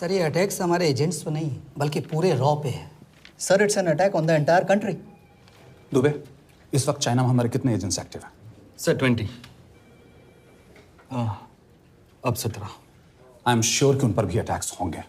Sir ये attacks हमारे agents पे नहीं बल्कि पूरे रॉ पे है। Sir it's an attack on the entire country. Dubey, इस वक्त चाइना में हमारे कितने एजेंट्स एक्टिव हैं? सर 20। अब 17। आई एम श्योर कि उन पर भी अटैक्स होंगे।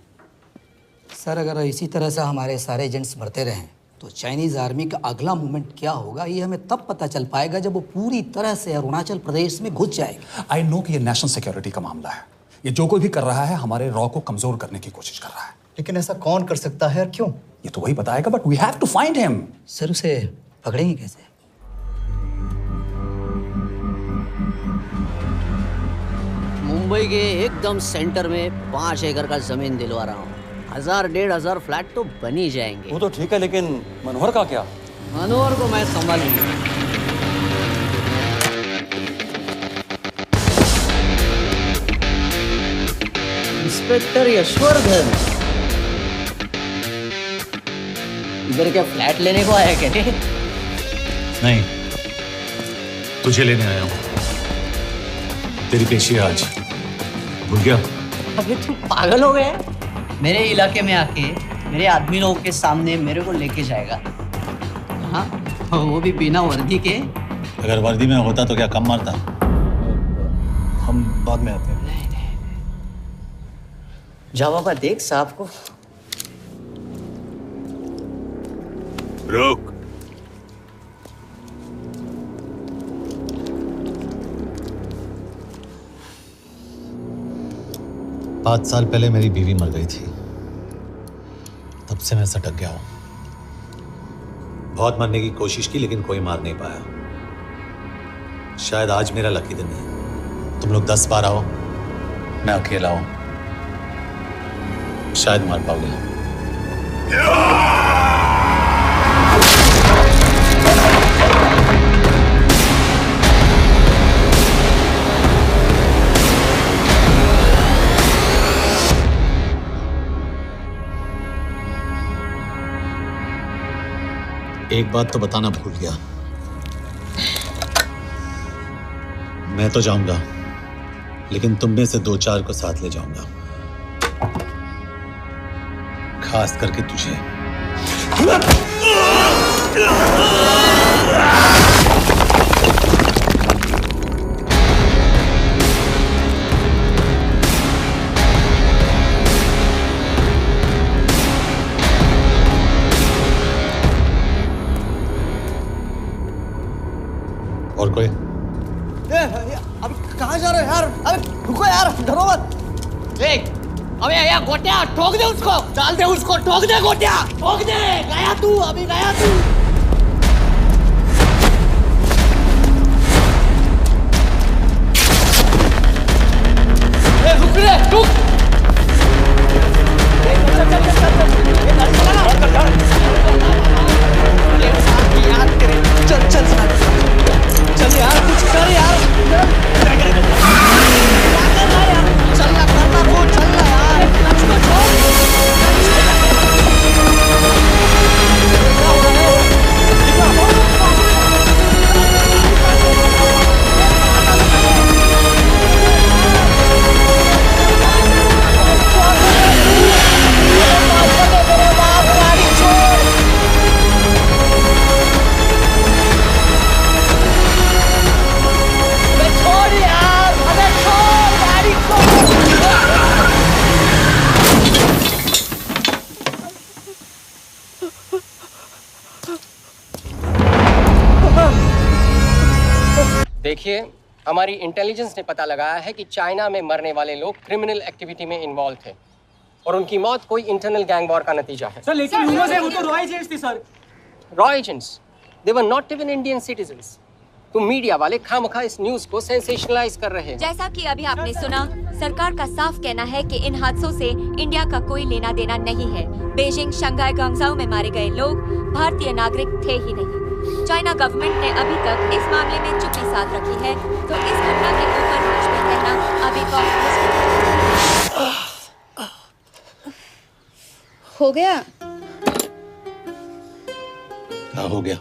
सर अगर इसी तरह से हमारे सारे एजेंट्स बढ़ते रहें तो चाइनीज आर्मी का अगला मूवमेंट क्या होगा ये हमें तब पता चल पाएगा जब वो पूरी तरह से अरुणाचल प्रदेश में घुस जाएगा। आई नो कि ये नेशनल सिक्योरिटी का मामला है। ये जो कोई भी कर रहा है हमारे रॉ को कमजोर करने की कोशिश कर रहा है। लेकिन ऐसा कौन कर सकता है और क्यों? ये तो वही बताएगा, but we have to find him. Sir उसे पकड़ेंगे कैसे? मुंबई के एकदम सेंटर में 5 एकड़ का जमीन दिलवा रहा हूँ। 1000-1500 फ्लैट तो बन ही जाएंगे। वो तो ठीक है, लेकिन मनोहर का क्या? मनोहर को मैं संभालूंगा। इंस्पेक्टर यशवर्धन, इधर क्या फ्लैट लेने को आया क्या? नहीं, तुझे लेने आया हूँ। तेरी पेशी आज भूल गया? अबे तू पागल हो गया? मेरे इलाके में आके मेरे आदमी लोगों के सामने मेरे को लेके जाएगा? हाँ, वो भी बिना वर्दी के। अगर वर्दी में होता तो क्या कम मारता? हम बाद में आते हैं। जा बाबा, देख साहब को। रुक। पाँच साल पहले मेरी बीवी मर गई थी, तब से मैं सटक गया हूं। बहुत मरने की कोशिश की लेकिन कोई मार नहीं पाया। शायद आज मेरा लकी दिन है। तुम लोग 10 बार आओ, मैं अकेला हूं, शायद मार पाओगे। एक बात तो बताना भूल गया, मैं तो जाऊंगा लेकिन तुम में से 2-4 को साथ ले जाऊंगा, खास करके तुझे। और कोई? अब कहाँ जा रहे हो यार? अबे रुको यार, डरो मत। देख, अबे यार गोटिया, ठोक दे उसको, डाल दे उसको, ठोक दे गोटिया, ठोक दे। गया तू, अभी गया तू। रुक रे, रुक। चल चल चल चल, ये गाड़ी चला ना। यार तेरे, चल चल चल यार, कुछ कर यार, चल ना, करना वो, चल ना यार, उसको छोड़। देखिए, हमारी इंटेलिजेंस ने पता लगाया है कि चाइना में मरने वाले लोग क्रिमिनल एक्टिविटी में इन्वॉल्व थे और उनकी मौत कोई इंटरनल गैंग वॉर का नतीजा है। सर लेकिन ह्यूमर्स है, वो तो रॉ एजेंट्स थी sir. Raw agents, they were not even Indian citizens. तो मीडिया वाले खामखा इस न्यूज को सेंसेशनलाइज कर रहे हैं। जैसा कि अभी आपने सुना, सरकार का साफ कहना है कि इन हादसों से इंडिया का कोई लेना देना नहीं है। बीजिंग, शंघाई, ग्वांगझाओ में मारे गए लोग भारतीय नागरिक थे ही नहीं। चाइना गवर्नमेंट ने अभी तक इस मामले में चुप्पी साध रखी है, तो इस घटना के ऊपर कुछ भी कहना अभी बहुत हो गया। हाँ हो गया।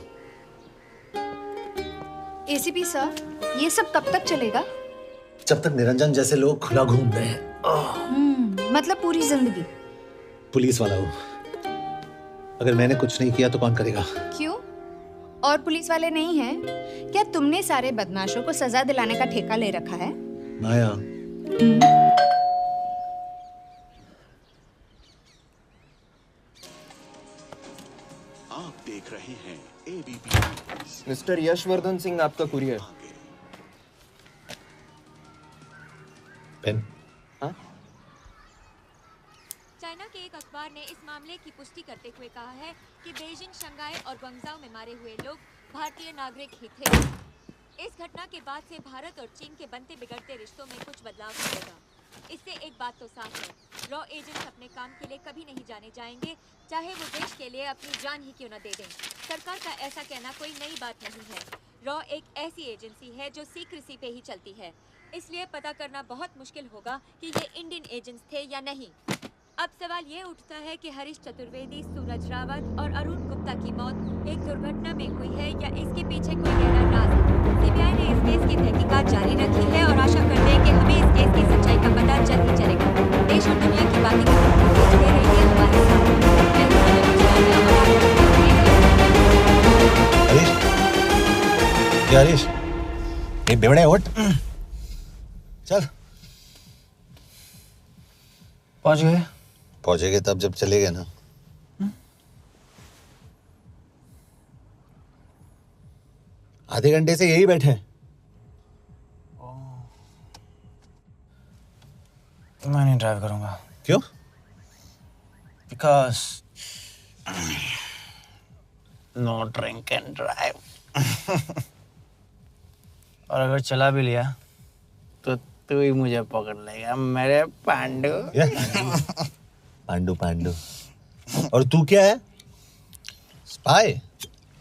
एसीपी सर, ये सब कब तक चलेगा? जब तक निरंजन जैसे लोग खुला घूम रहे हैं। मतलब पूरी जिंदगी? पुलिस वाला हूँ। अगर मैंने कुछ नहीं किया तो कौन करेगा? क्यों? और पुलिस वाले नहीं हैं? क्या तुमने सारे बदमाशों को सजा दिलाने का ठेका ले रखा है? माया, आप देख रहे हैं एबीपी। मिस्टर यशवर्धन सिंह, आपका कुरियर। पेन। चाइना के एक अखबार ने इस मामले की पुष्टि करते हुए कहा है कि बीजिंग, शंघाई और ग्वांगझाओ में मारे हुए लोग भारतीय नागरिक ही थे। इस घटना के बाद से भारत और चीन के बनते बिगड़ते रिश्तों में कुछ बदलाव होगा। इससे एक बात तो साफ है, रॉ एजेंट्स अपने काम के लिए कभी नहीं जाने जाएंगे, चाहे वो देश के लिए अपनी जान ही क्यों न दे दें। सरकार का ऐसा कहना कोई नई बात नहीं है। रॉ एक ऐसी एजेंसी है जो सीक्रेसी पे ही चलती है, इसलिए पता करना बहुत मुश्किल होगा कि ये इंडियन एजेंट्स थे या नहीं। अब सवाल ये उठता है कि हरीश चतुर्वेदी, सूरज रावत और अरुण गुप्ता की मौत एक दुर्घटना में हुई है या इसके पीछे कोई गहरा राज है। सीबीआई ने इस केस की तहकीकात जारी रखी है और आशा करते हैं कि हमें इस केस की सच्चाई का पता जल्द ही चलेगा। देश और दुनिया की बातें दे रही है हमारे साथ। हरीश, ये बेवड़े उठ, चल। पहुंचेंगे तब जब चलेगा ना। आधे घंटे से यही बैठे हैं। मैं नहीं ड्राइव करूंगा। क्यों? Because no drink and drive. और अगर चला भी लिया तो तू ही मुझे पकड़ लेगा, मेरे पांडु। पांडु पांडु। और तू क्या है? Spy?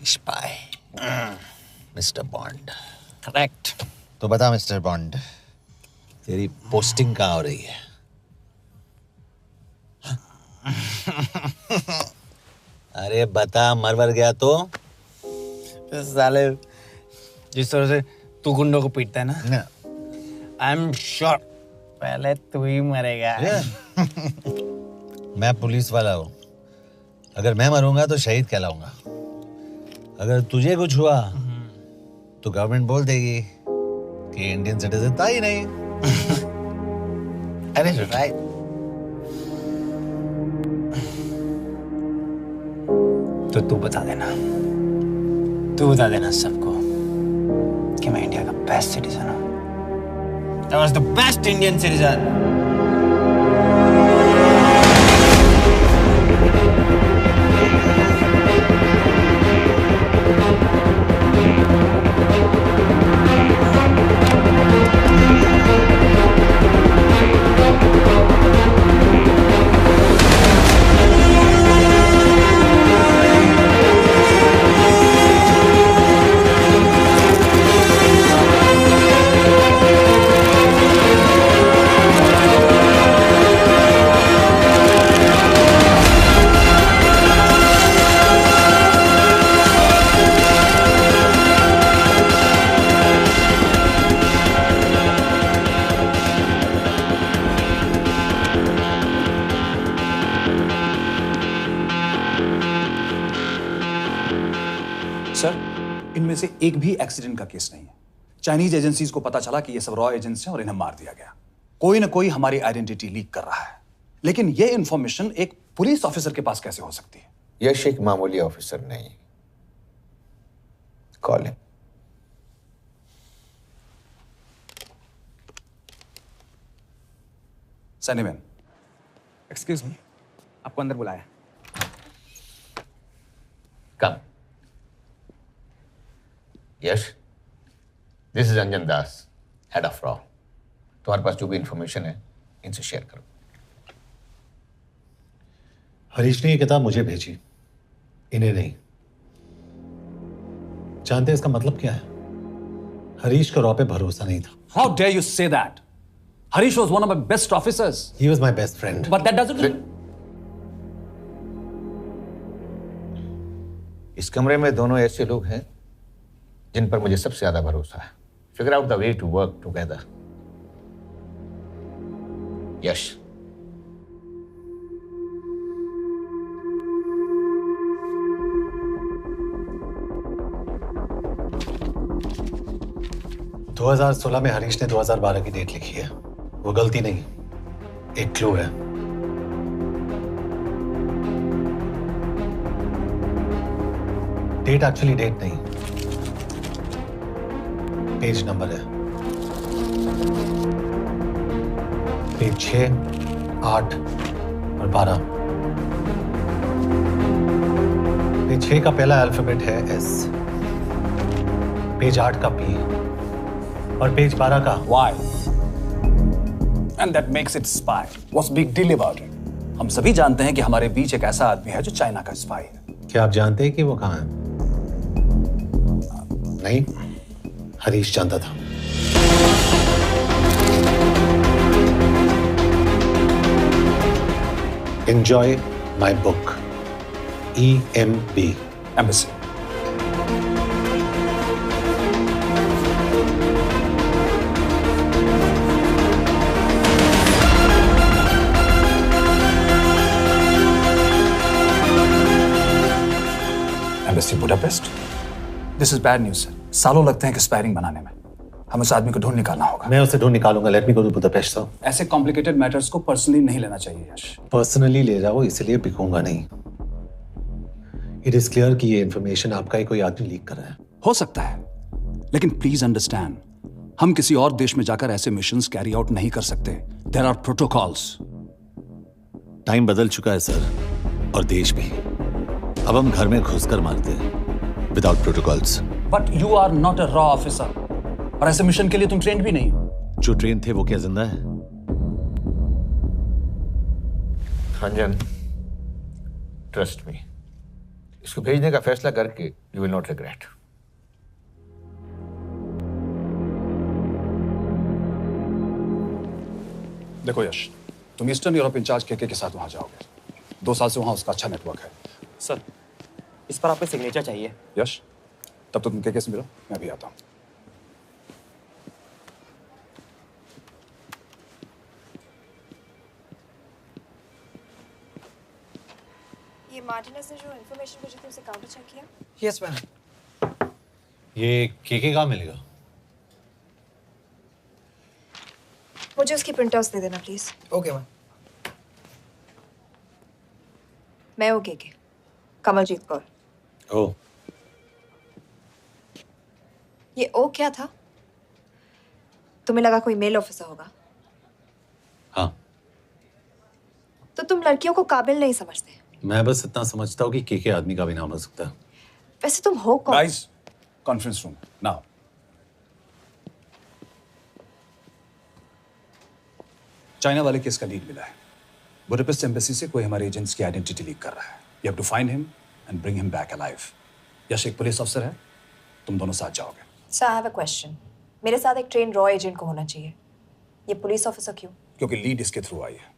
Spy. Mister bond. Correct. तो बता मिस्टर बॉन्ड, तेरी पोस्टिंग कहाँ हो रही है? अरे बता, मरवर गया तो? साले, जिस तरह से तू गुंडों को पीटता है ना, आई एम श्योर पहले तू ही मरेगा। मैं पुलिस वाला हूँ, अगर मैं मरूंगा तो शहीद कहलाऊंगा। अगर तुझे कुछ हुआ तो गवर्नमेंट बोल देगी कि इंडियन सिटीजन था ही नहीं। अरे राइट। तो तू बता देना सबको कि मैं इंडिया का बेस्ट सिटीजन हूँ। I was the best Indian citizen. इनमें से एक भी एक्सीडेंट का केस नहीं है। चाइनीज एजेंसीज को पता चला कि ये सब रॉ एजेंट्स हैं और इन्हें मार दिया गया। कोई ना कोई हमारी आइडेंटिटी लीक कर रहा है, लेकिन ये इंफॉर्मेशन एक पुलिस ऑफिसर के पास कैसे हो सकती है? यश एक मामूली ऑफिसर नहीं। Call him. सनीमैन। एक्सक्यूज मी, आपको अंदर बुलाया। Come. Yash, this is Anjan Das, head of रॉ। तुम्हारे पास जो भी इंफॉर्मेशन है इनसे शेयर करो। हरीश ने ये किताब मुझे भेजी, इन्हें नहीं। जानते हैं इसका मतलब क्या है? हरीश का रॉ पे भरोसा नहीं था। How dare you say that? Harish was one of my best officers. He was my best friend. But that doesn't. इस कमरे में दोनों ऐसे लोग हैं जिन पर मुझे सबसे ज्यादा भरोसा है। Figure out the way to work together. Yash, 2016 में हरीश ने 2012 की डेट लिखी है। वो गलती नहीं, एक क्लू है। डेट एक्चुअली डेट नहीं, पेज नंबर है। पेज 6, 8 और 12। पेज 6 का पहला अल्फाबेट है S, पेज 8 का P और पेज 12 का Why? And that makes it spy. What's big deal about it? हम सभी जानते हैं कि हमारे बीच एक ऐसा आदमी है जो चाइना का स्पाई है। क्या आप जानते हैं कि वो कहाँ है? नहीं, हरीश जानता था। Enjoy my book. EMB. Embassy. Embassy Budapest. This is bad news, sir. सालों लगते हैं एक्सपायरिंग बनाने में। हमें उस आदमी को ढूंढ निकालना होगा। मैं उसे ढूंढ निकालूंगा। Let me go to Budapest sir. ऐसे कॉम्प्लिकेटेड मैटर्स को पर्सनली नहीं लेना चाहिए यश। पर्सनली ले जाओ, इसलिए बिकूंगा नहीं। इट इज क्लियर कि ये इंफॉर्मेशन आपका ही कोई आदमी लीक कर रहा है। हो सकता है, लेकिन प्लीज अंडरस्टैंड, हम किसी और देश में जाकर ऐसे मिशंस कैरी आउट नहीं कर सकते। There are protocols. टाइम बदल चुका है सर, और देश भी। अब हम घर में घुसकर मारते हैं without protocols. But you are not a रॉ ऑफिसर, और ऐसे मिशन के लिए तुम ट्रेंड भी नहीं हो। जो ट्रेन थे वो क्या जिंदा है? रंजन, ट्रस्ट मी, इसको भेजने का फैसला करके यू विल नॉट रिग्रेट। देखो यश, तुम ईस्टर्न यूरोप इंचार्ज के साथ वहां जाओगे। 2 साल से वहां उसका अच्छा नेटवर्क है। सर, इस पर आपके सिग्नेचर चाहिए। यश, तब तो तुम के से मिलो, मैं भी आता हूं। ये मार्टिनेस ने जो इन्फॉर्मेशन भेजी थी उसे काउंटर चेक किया? Yes ma'am. ये के कहाँ मिलेगा? मुझे उसकी प्रिंटआउट्स दे देना प्लीज। Okay ma'am. मैं हूँ के कमलजीत कौर। ओ, ये ओ क्या था? तुम्हें लगा कोई मेल ऑफिसर होगा? हाँ। तो तुम लड़कियों को काबिल नहीं समझते? मैं बस इतना समझता हूँ कि के आदमी का भी नाम हो सकता है। वैसे तुम हो कौन? Guys, conference room now. China वाले केस का लीड मिला है। बुडापेस्ट एम्बेसी से कोई हमारे एजेंट्स की आइडेंटिटी लीक कर रहा है। You have to find him and bring him back alive. Yash एक पुलिस अफसर है, तुम दोनों साथ जाओगे। Sir, I have a question. मेरे साथ एक ट्रेन रॉ एजेंट को होना चाहिए। ये पुलिस ऑफिसर क्यों? क्योंकि लीड इसके थ्रू आई है।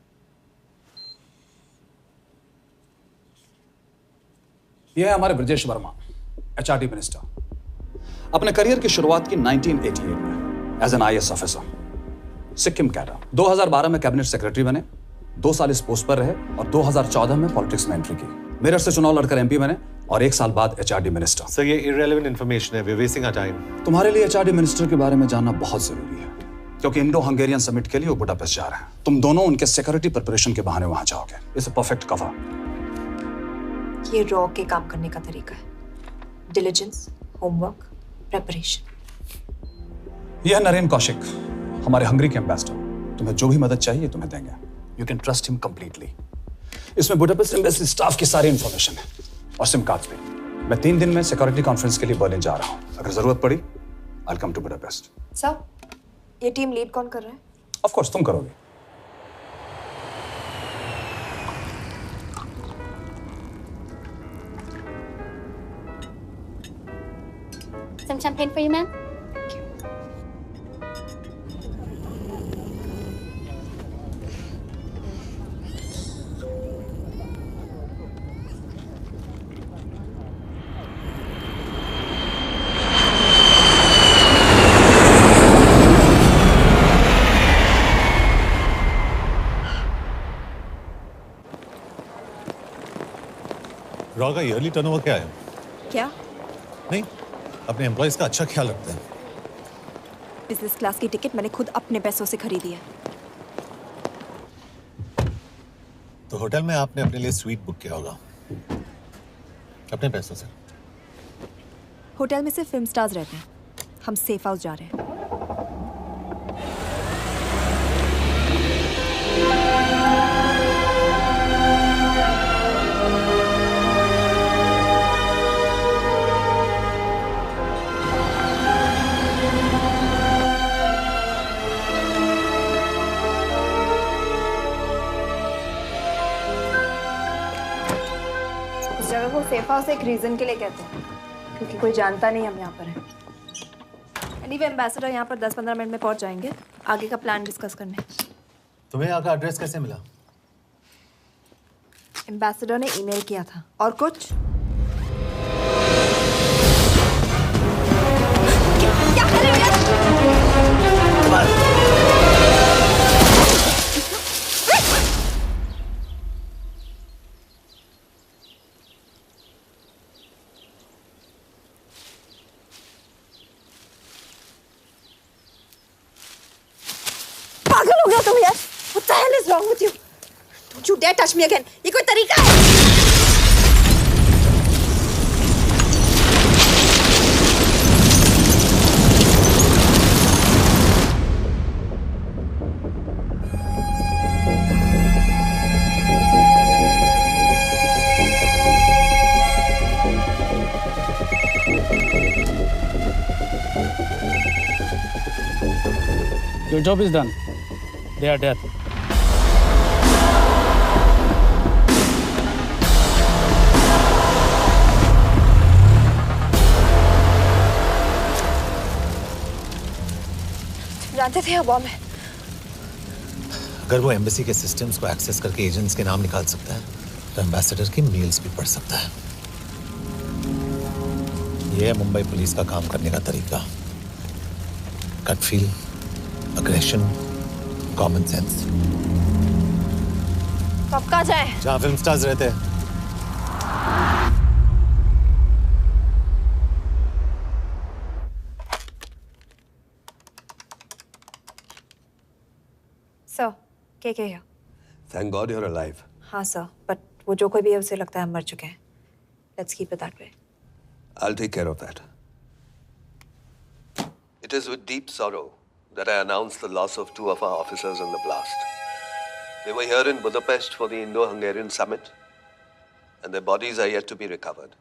यह है हमारे ब्रजेश वर्मा, एचआरडी मिनिस्टर। अपने करियर की शुरुआत की 1988 में as an IAS officer, Sikkim cadre. 2012 में कैबिनेट सेक्रेटरी बने, 2 साल इस पोस्ट पर रहे और 2014 में पॉलिटिक्स में एंट्री की। मेरठ से चुनाव लड़कर एमपी बने और 1 साल बाद एचआरडी मिनिस्टर। सर, ये इररिलेवेंट इंफॉर्मेशन है। We are wasting our time. तुम्हारे लिए एचआरडी मिनिस्टर के बारे में जानना बहुत जरूरी है, क्योंकि इंडो हंगेरियन समिट के लिए वो बुडापेस्ट जा रहे हैं। तुम दोनों उनके सिक्योरिटी प्रिपरेशन के बहाने वहां जाओगे। It's a perfect cover. ये रॉ के काम करने का तरीका है। Diligence, homework, preparation. यह नरेन कौशिक, हमारे हंगरी के एम्बेसडर। तुम्हें जो भी मदद चाहिए तुम्हें देंगे। You can trust him completely. इसमें बुडापेस्ट एम्बेसी स्टाफ की सारी इंफॉर्मेशन है और सिम कार्ड्स भी। मैं 3 दिन में सिक्योरिटी कॉन्फ्रेंस के लिए बर्लिन जा रहा हूं। अगर जरूरत पड़ी I will come to Budapest. Sir, ये टीम लीड कौन कर रहा है? ऑफ कोर्स तुम करोगे। Some champagne for you, ma'am? Raw का ईयरली टर्नओवर क्या है? क्या? नहीं, अपने एम्प्लॉइज का अच्छा ख्याल रखते हैं। बिजनेस क्लास की टिकट मैंने खुद अपने पैसों से खरीदी है। तो होटल में आपने अपने लिए स्वीट बुक किया होगा अपने पैसों से। होटल में सिर्फ फिल्म स्टार्स रहते हैं, हम सेफ हाउस जा रहे हैं। इस जगह को सेफ हाउस एक रीजन के लिए कहते हैं, क्योंकि कोई जानता नहीं हम यहाँ पर हैं। एनीवे एम्बेसडर यहाँ पर 10-15 मिनट में पहुँच जाएंगे आगे का प्लान डिस्कस करने। तुम्हें यहाँ का एड्रेस कैसे मिला? एम्बेसडर ने ईमेल किया था। और कुछ? क्या कर रहे हो? पागल हो गया तुम यार? What the hell is wrong with you? Don't you dare touch me again. ये कोई तरीका है? Your job is done. They are dead. जानते थे अब है। अगर वो एम्बेसी के सिस्टम्स को एक्सेस करके एजेंट्स के नाम निकाल सकता है तो एम्बेसडर की मेल्स भी पढ़ सकता है। ये है मुंबई पुलिस का काम करने का तरीका। Gut feel, aggression, common sense. तो अब कहाँ जाए? जहाँ फिल्म स्टार्स रहते हैं। सर, के here? Thank God you're alive. हाँ सर, but वो जो कोई भी है उसे लगता है हम मर चुके हैं। Let's keep it that way. I'll take care of that. It is with deep sorrow that I announce the loss of 2 of our officers in the blast. They were here in Budapest for the Indo-Hungarian summit, and their bodies are yet to be recovered.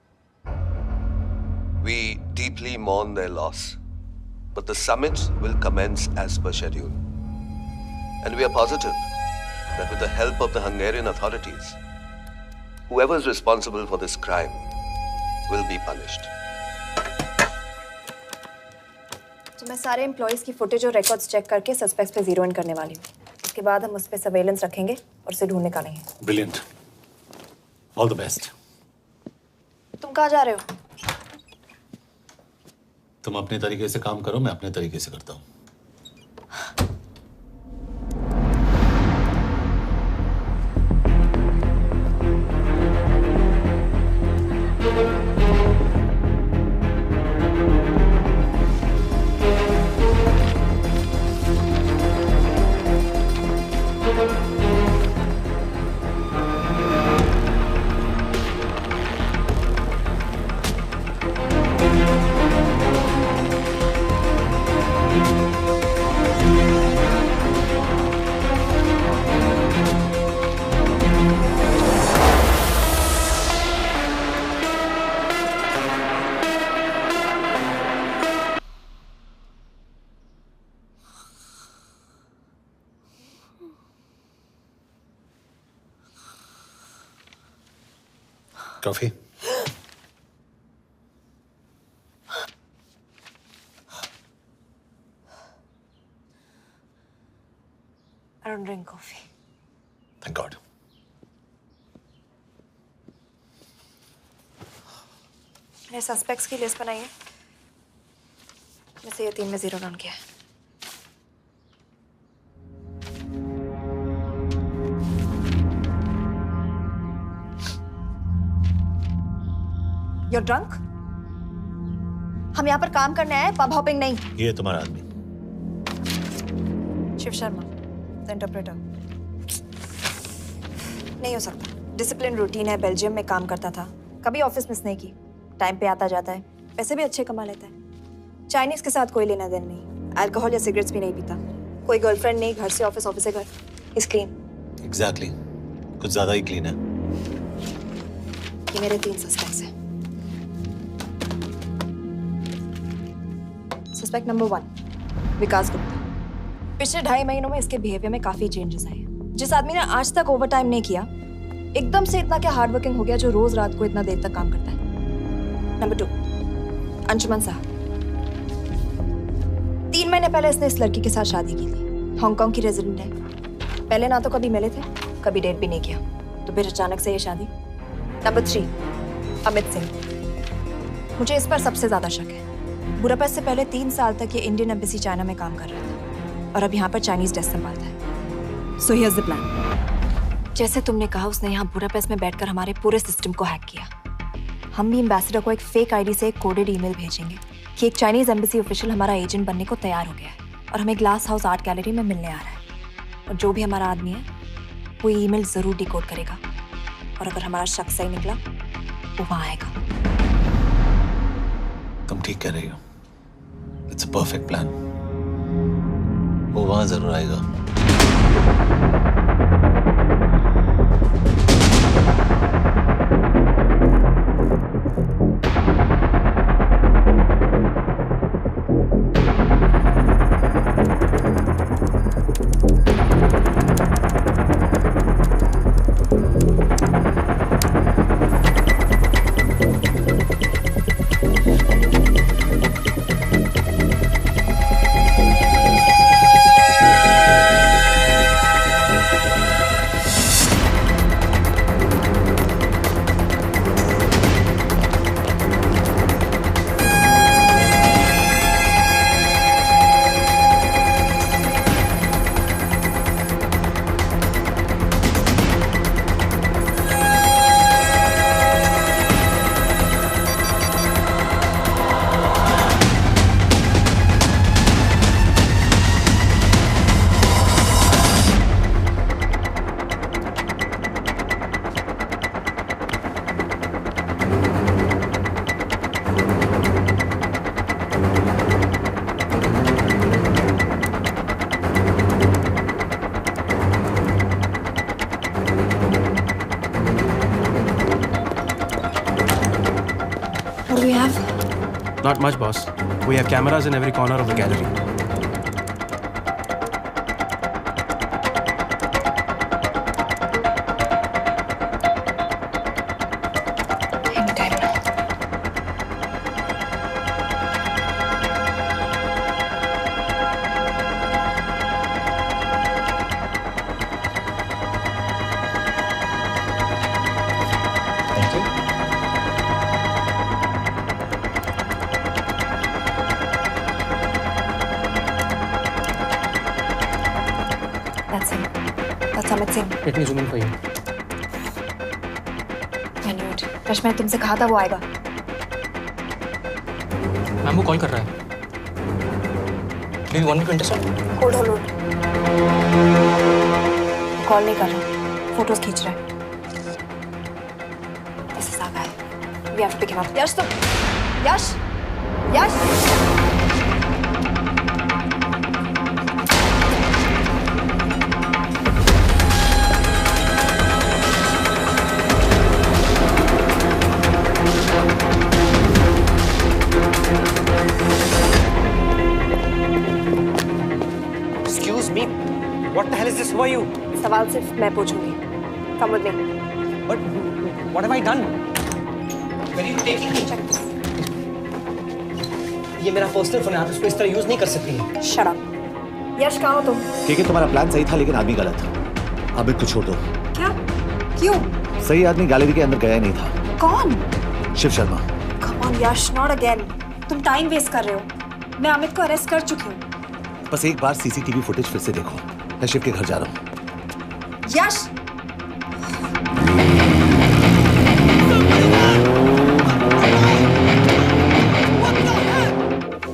We deeply mourn their loss, but the summit will commence as per schedule. And we are positive that with the help of the Hungarian authorities, whoever is responsible for this crime will be punished. तो मैं सारे employees की footage और records check करके suspects पे zero in करने वाली हूँ। उसके बाद हम उस पे सर्वेलेंस रखेंगे और उसे ढूंढ निकालेंगे। ब्रिलियंट। All the best. तुम कहाँ जा रहे हो? तुम अपने तरीके से काम करो, मैं अपने तरीके से करता हूँ। Coffee? I don't drink coffee. Thank God. मैंने सस्पेक्ट्स की लिस्ट बनाई है। वैसे ये 3 में जीरो डाउन किया है। You're drunk? हम यहाँ पर काम करने आए, पब हॉपिंग नहीं। ये तुम्हारा आदमी। Shiv Sharma, the interpreter. नहीं हो सकता। डिसिप्लिन रूटीन है, बेल्जियम में काम करता था, कभी ऑफिस मिस नहीं की, टाइम पे आता जाता है, पैसे भी अच्छे कमा लेता है। चाइनीज के साथ कोई लेना देना नहीं, अल्कोहल या सिगरेट्स भी नहीं पीता, कोई गर्लफ्रेंड नहीं, घर से ऑफिस, ऑफिस से घर। Is clean. एग्जैक्टली, कुछ ज्यादा ही क्लीन है। ये मेरे 3 सस्पेक्ट्स हैं। सस्पेक्ट नंबर 1, विकास गुप्ता। पिछले 2.5 महीनों में इसके बिहेवियर में काफी चेंजेस आए हैं। जिस आदमी ने आज तक ओवर टाइम नहीं किया, एकदम से इतना क्या हार्ड वर्किंग हो गया जो रोज रात को इतना देर तक काम करता है। नंबर 2, अंशुमन साहब। 3 महीने पहले इसने इस लड़की के साथ शादी की थी, हांगकांग की रेजिडेंट है। पहले ना तो कभी मिले थे, कभी डेट भी नहीं किया, तो फिर अचानक से ये शादी। नंबर 3, अमित सिंह। मुझे इस पर सबसे ज्यादा शक है। बुडापेस्ट से पहले 3 साल तक ये इंडियन एम्बेसी चाइना में काम कर रहा था और अब यहाँ पर चाइनीज डेस्क संभालता है। So here's the plan. जैसे तुमने कहा, उसने यहाँ बुडापेस्ट में बैठकर हमारे पूरे सिस्टम को हैक किया। हम भी एम्बेसडर को एक फेक आईडी से एक कोडेड ईमेल भेजेंगे कि एक चाइनीज एम्बेसी ऑफिशियल हमारा एजेंट बनने को तैयार हो गया है और हमें ग्लास हाउस आर्ट गैलरी में मिलने आ रहा है। और जो भी हमारा आदमी है वो ईमेल जरूर डिकोड करेगा और अगर हमारा शक सही निकला वो वहां आएगा। तुम ठीक कह रही हो। It's a perfect plan. वो वहां जरूर आएगा। Not much, boss. We have cameras in every corner of the gallery. Anytime now. Thank you. Amit Singh. Let me zoom in for you. I knew it. Rush, मैंने तुमसे कहा था वो आएगा। मैम वो कॉल कर रहा है। Do you want me to intercept? Hold. Call नहीं कर रहा, फोटोज खींच रहा है। This is our guy. We have to pick him up. यश तुम, यश। What the hell is this? Who are you? सवाल सिर्फ मैं पूछूंगी। Come with me. But what have I done? Where are you taking me? ये मेरा personal phone है, आप इसको इस तरह यूज नहीं कर सकती। Shut up. यश कहाँ हो तुम? ठीक है, तुम्हारा प्लान सही था लेकिन आदमी गलत था। अमित को छोड़ दो। क्या? क्यों? सही आदमी गैलरी के अंदर गया नहीं था। कौन? Shiv Sharma. Come on Yash, not again. तुम टाइम वेस्ट कर रहे हो। मैं अमित को अरेस्ट कर चुकी हूँ। बस एक बार सीसीटीवी फुटेज फिर से देखो। मैं शिव के घर जा रहा हूँ। यश!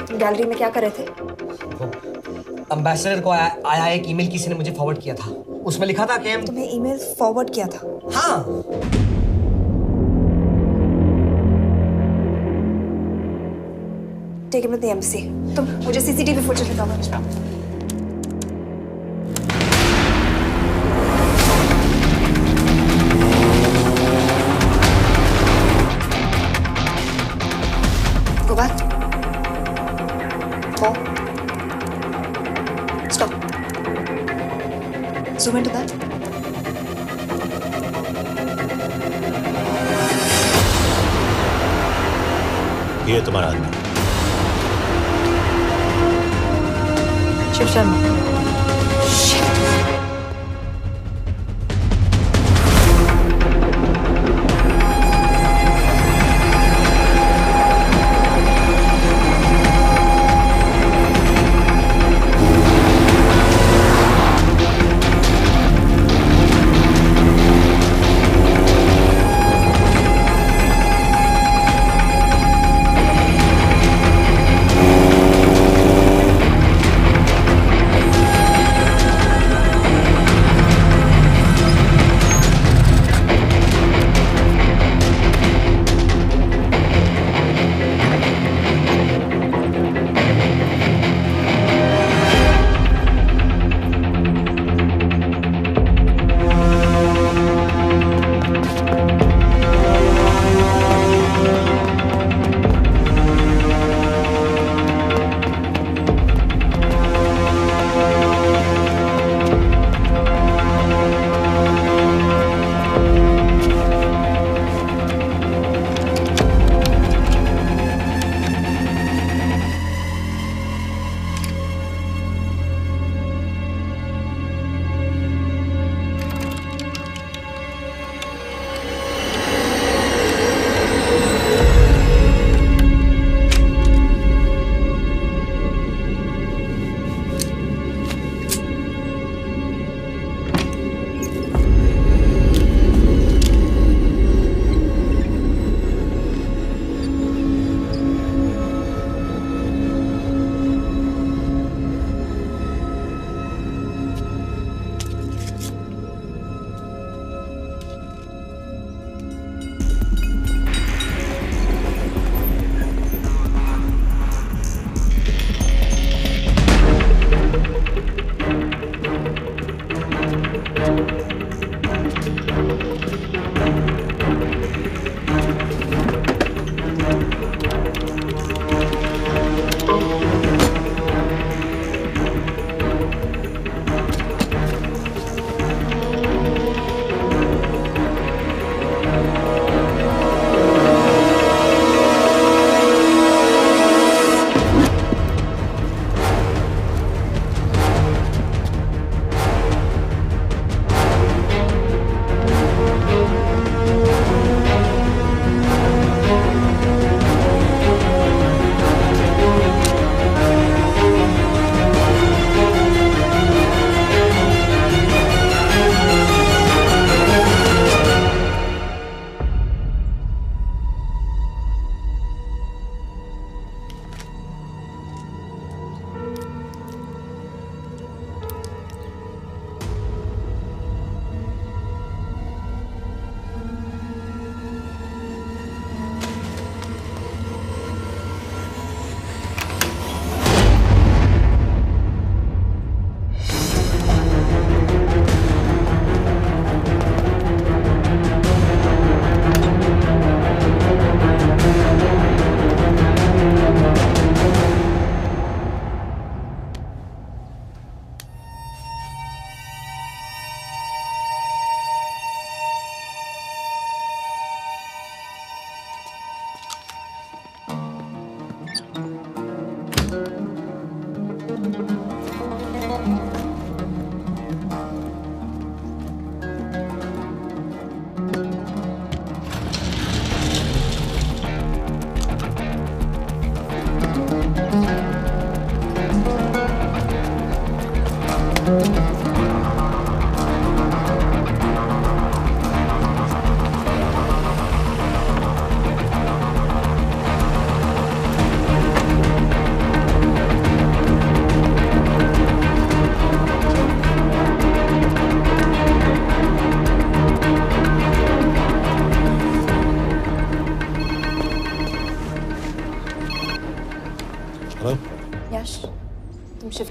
तुम गैलरी में क्या कर रहे थे? एम्बेसडर को आया एक ईमेल किसी ने मुझे फॉरवर्ड किया था। उसमें लिखा था कि तुम्हें ईमेल फॉरवर्ड किया था? हाँ। Take it with the embassy. तुम मुझे सीसीटीवी फुटेज दिखाओ। Go back. Go. Stop. Zoom into that. ये तुम्हारा आदमी शिव शर्मा।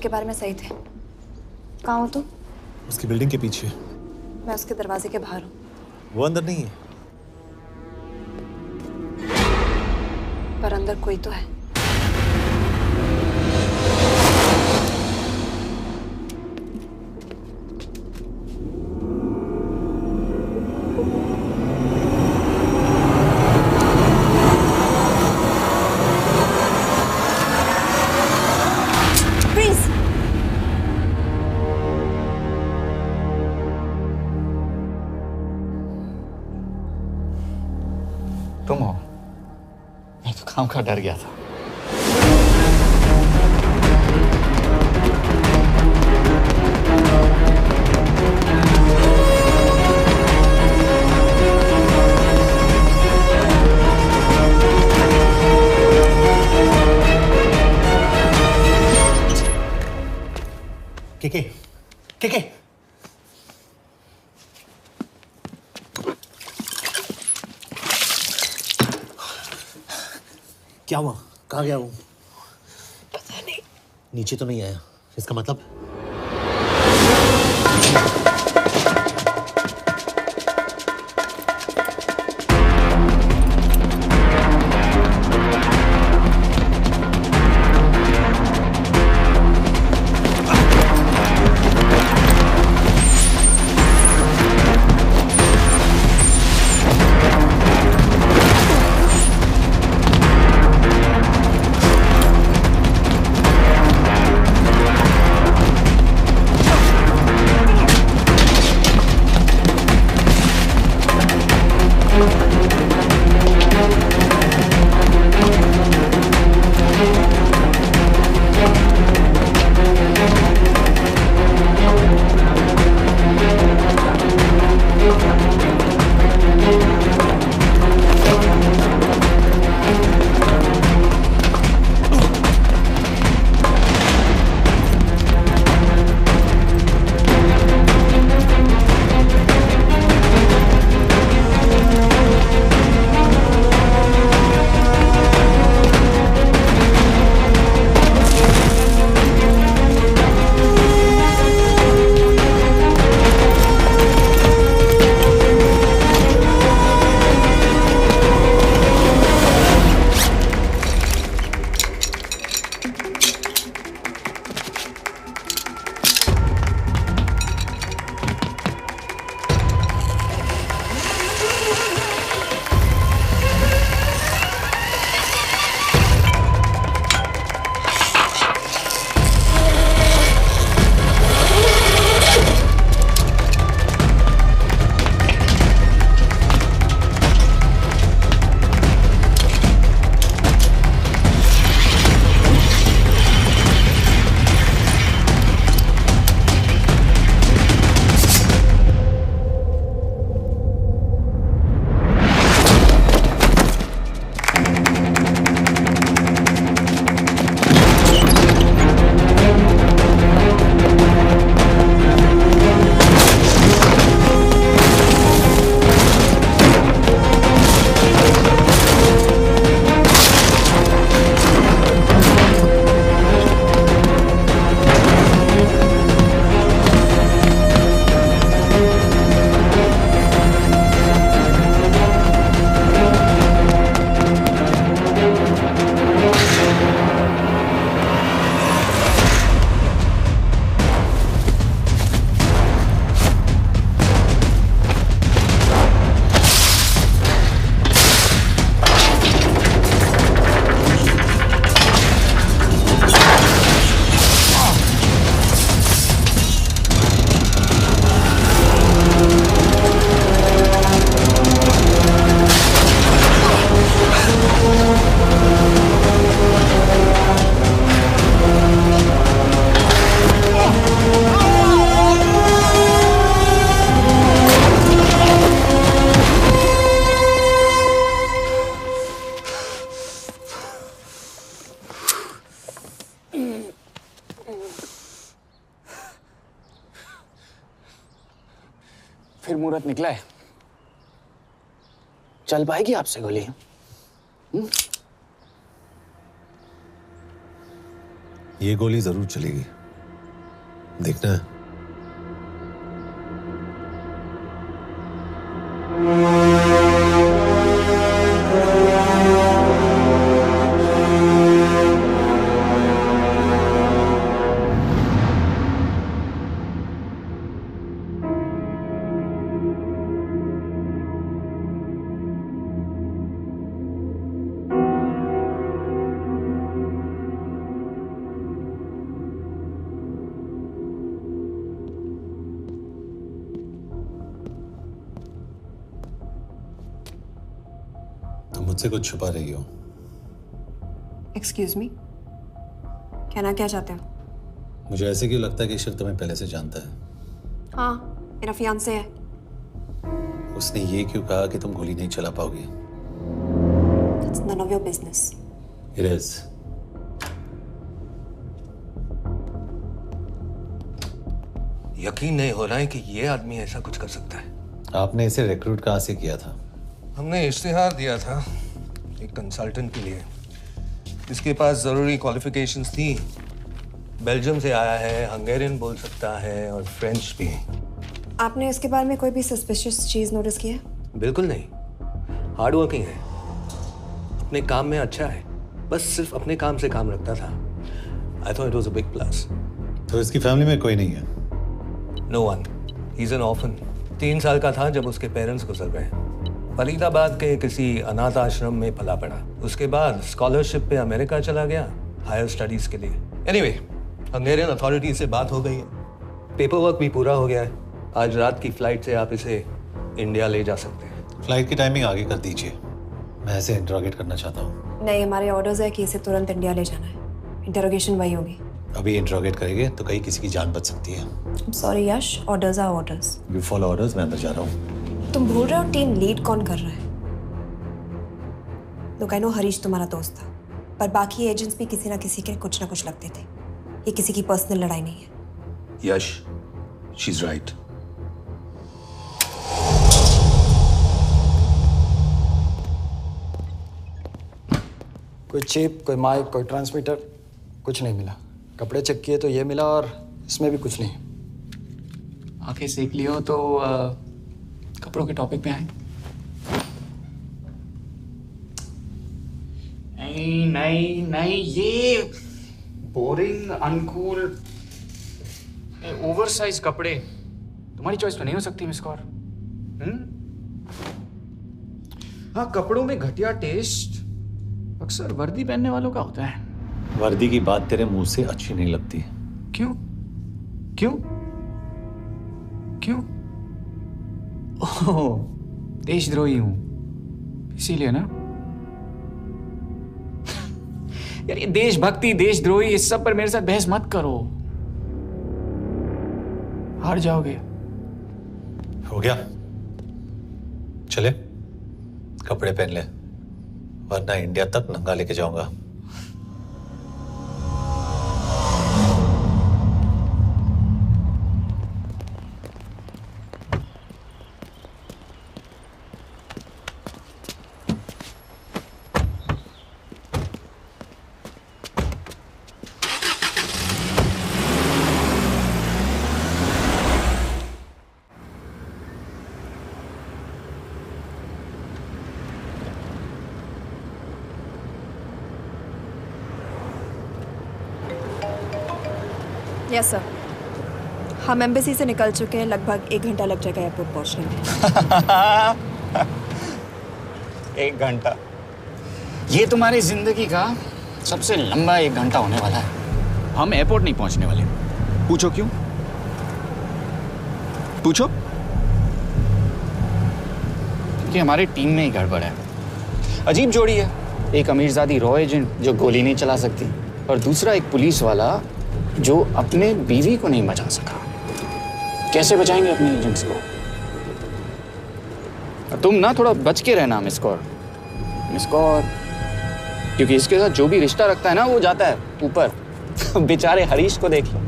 के बारे में सही थे। कहाँ हो तुम? उसकी बिल्डिंग के पीछे। मैं उसके दरवाजे के बाहर हूँ। वो अंदर नहीं है। पर अंदर कोई तो है। तुम हो? मैं तो काम का डर गया था। के क्या हुआ? कहाँ गया वो? पता नहीं। नीचे तो नहीं आया, इसका मतलब? फिर मुहूर्त निकला है। चल पाएगी आपसे गोली? ये गोली जरूर चलेगी। देखना है। मुझसे कुछ छुपा रही हो। एक्सक्यूज मी, कहना क्या चाहते हो? मुझे ऐसे क्यों लगता है कि शिव तुम्हें पहले से जानता है? हाँ, मेरा फियांसे है। उसने ये क्यों कहा कि तुम गोली नहीं चला पाओगी? It's none of your business. It is. यकीन नहीं हो रहा है कि ये आदमी ऐसा कुछ कर सकता है। आपने इसे रिक्रूट कहाँ से किया था? हमने इश्तिहार दिया था एक कंसल्टेंट के लिए, जिसके पास जरूरी क्वालिफिकेशंस थी। बेल्जियम से आया है, हंगेरियन बोल सकता है और फ्रेंच भी। आपने इसके बारे में कोई भी सस्पिशियस चीज नोटिस की है? बिल्कुल नहीं, हार्ड वर्किंग है, अपने काम में अच्छा है, बस सिर्फ अपने काम से काम रखता था। I thought it was a big plus. तो इसकी फैमिली में कोई नहीं है? No one, he is an orphan. 3 साल का था जब उसके पेरेंट्स गुजर गए। फरीदाबाद के किसी अनाथ आश्रम में पला पड़ा। उसके बाद स्कॉलरशिप पे अमेरिका चला गया हायर स्टडीज के लिए। एनीवे, हंगेरियन अथॉरिटी से बात हो गई है, पेपर वर्क भी पूरा हो गया है। आज रात की फ्लाइट से आप इसे इंडिया ले जा सकते हैं। फ्लाइट की टाइमिंग आगे कर दीजिए, मैं इसे इंटरोगेट करना चाहता हूँ। नहीं, हमारे ऑर्डर्स है कि इसे तुरंत इंडिया ले जाना है। इंटरोगेशन वही होगी। अभी इंटरोगेट करेंगे तो कहीं किसी की जान बच सकती है। Sorry Yash, orders are orders. You follow orders, मैं अंदर जा रहा हूँ। तुम भूल रहे हो टीम लीड कौन कर रहा है? लोग आई नो हरीश तुम्हारा दोस्त था, पर बाकी एजेंट्स भी किसी ना किसी के कुछ ना कुछ लगते थे। ये किसी की पर्सनल लड़ाई नहीं है। यश, शी इज राइट। कोई चिप, कोई माइक, कोई ट्रांसमीटर, कुछ नहीं मिला। कपड़े चेक किए तो ये मिला और इसमें भी कुछ नहीं। आंखें सेक लियो तो कपड़ों के टॉपिक पे आए। नहीं नहीं नहीं, ये बोरिंग, अनकूल, ओवरसाइज कपड़े तुम्हारी चॉइस तो नहीं हो सकती मिस कौर। हाँ, कपड़ों में घटिया टेस्ट अक्सर वर्दी पहनने वालों का होता है। वर्दी की बात तेरे मुंह से अच्छी नहीं लगती। क्यों क्यों क्यों? ओह, देशद्रोही हूं इसीलिए ना। यार ये देशभक्ति, देशद्रोही, इस सब पर मेरे साथ बहस मत करो, हार जाओगे। हो गया, चले कपड़े पहन ले, वरना इंडिया तक नंगा लेके जाऊंगा। यस सर, हम एम्बेसी से निकल चुके हैं। लगभग 1 घंटा लग जाएगा एयरपोर्ट पहुंचने में। 1 घंटा? ये तुम्हारी जिंदगी का सबसे लंबा 1 घंटा होने वाला है। हम एयरपोर्ट नहीं पहुंचने वाले। पूछो क्यों? पूछो। क्योंकि हमारी टीम में ही गड़बड़ है। अजीब जोड़ी है, एक अमीरजादी रॉ एजेंट जो गोली नहीं चला सकती, और दूसरा एक पुलिस वाला जो अपने बीवी को नहीं बचा सका। कैसे बचाएंगे अपने एजेंट्स को? तुम ना थोड़ा बच के रहना मिस कौर, क्योंकि इसके साथ जो भी रिश्ता रखता है ना वो जाता है ऊपर। बेचारे हरीश को देख लो।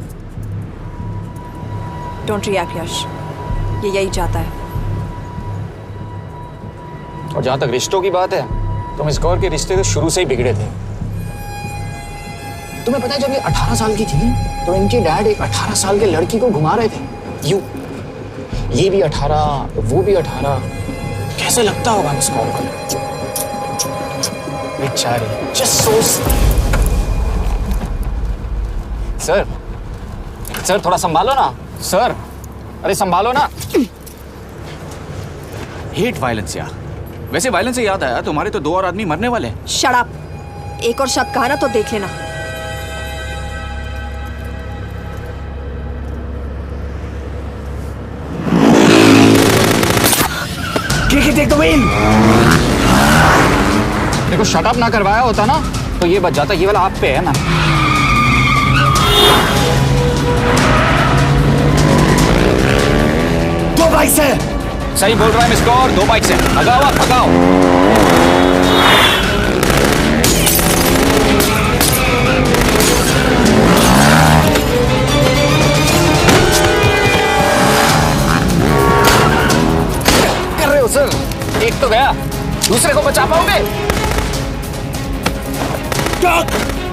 डोंट रिएक्ट यश, ये यही चाहता है। और जहां तक रिश्तों की बात है, तो मिस कौर के रिश्ते तो शुरू से ही बिगड़े थे। तुम्हें पता है जब ये 18 साल की थी तो इनके डैड एक 18 साल के लड़की को घुमा रहे थे। ये भी 18, वो भी 18। कैसे लगता होगा मिस कॉल को? बेचारे, जस्ट सो। सर थोड़ा संभालो ना सर। अरे संभालो ना। हेट वायलेंस यार। वैसे वायलेंस से याद आया, तुम्हारे तो 2 और आदमी मरने वाले हैं। Shut up. एक और शब्द कहा ना तो देख लेना। Take the wheel. देखो शट अप ना करवाया होता ना तो ये बच जाता। ये वाला आप पे है ना। दो बाइक से। सही बोल रहा है मिस कौर, 2 बाइक से। भगाओ आप, भगाओ। कर रहे हो सर? एक तो गया, दूसरे को बचा पाओगे? टॉक।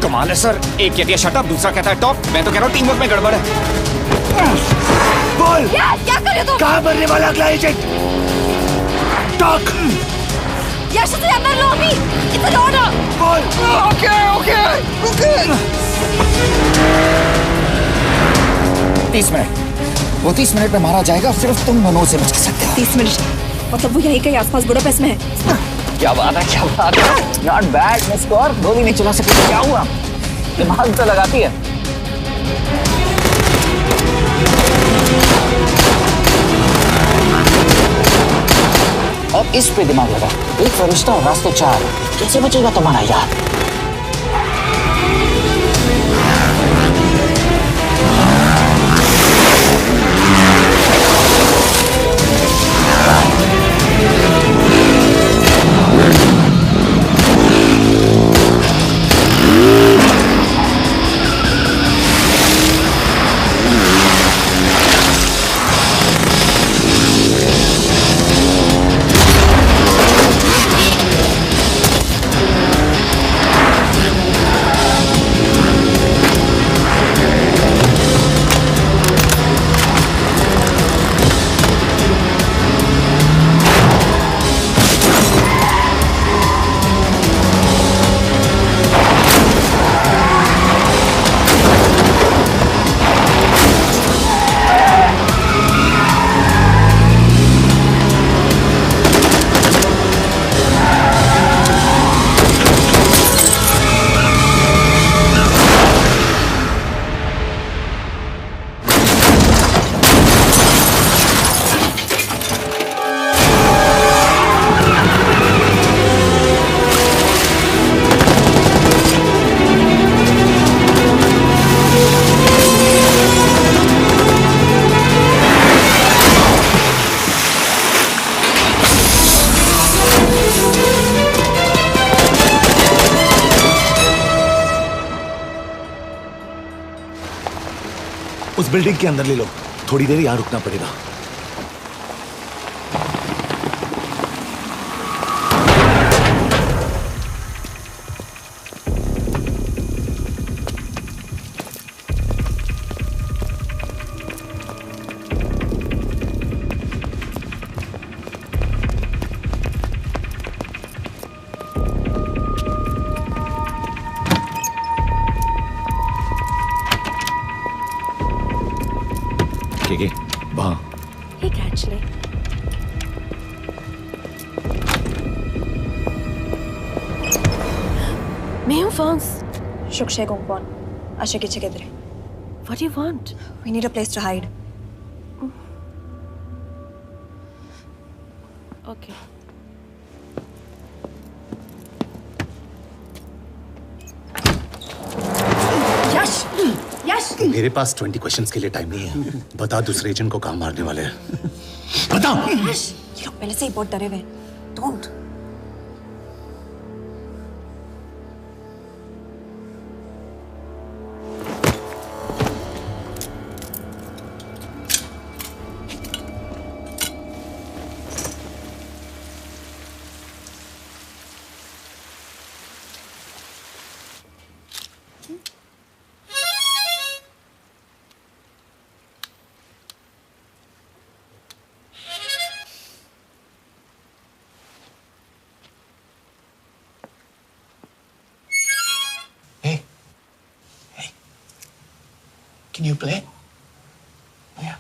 कमाल है सर। एक कहती है शट अप, दूसरा कहता है टॉक। मैं तो कह रहा हूँ टीम वर्क में गड़बड़ है। बोल। क्या कर रहे हो तुम? कहाँ मरने वाला अगला एजेंट? टॉक। यश से अंदर लो अभी। It's an order. बोल। ओके। 30 मिनट। वो 30 मिनट में मारा जाएगा, सिर्फ तुम दोनों से बचा सकते हो। 30 मिनट मतलब वो यहीं कहीं आसपास बुडापेस्ट में है। क्या बात है। Not bad miss Kaur. गोली नहीं चला सकती तो क्या हुआ? दिमाग तो लगाती है। और इस पे दिमाग लगा। एक फरिश्ता और रास्ते 4। कैसे बचेगा तुम्हारा यार? उस बिल्डिंग के अंदर ले लो। थोड़ी देर यहां रुकना पड़ेगा। Hey, actually. मैं हूँ Fons. Shukshay Gongpon. Asha kiche kedre. What do you want? We need a place to hide. Okay. यश! यश! मेरे पास 20 क्वेश्चंस के लिए टाइम नहीं है। बता दूसरे एजेंट को कहाँ मारने वाले हैं। बता। यश! ये लोग पहले से ही बहुत डरे हुए हैं। Don't. Can you play? Yeah.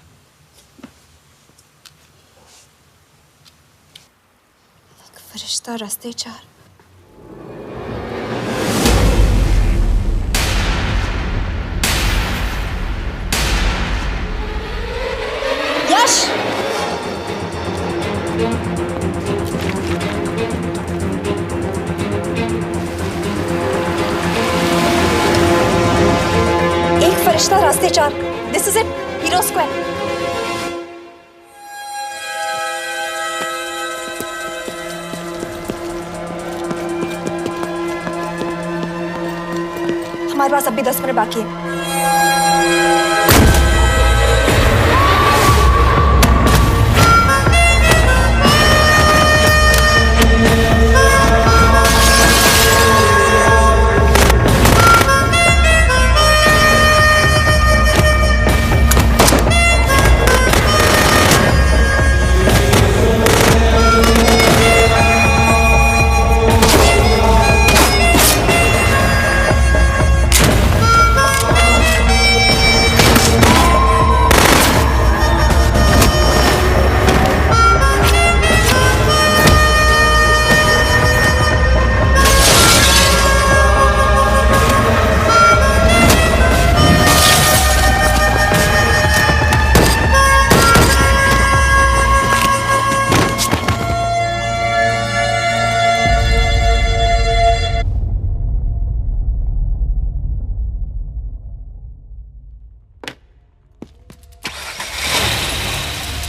फरिश्ता रास्ते चार। यश! एक फरिश्ता रास्ते चार। This is it. Hero Square. हमारे पास अभी 10 मिनट बाकी है।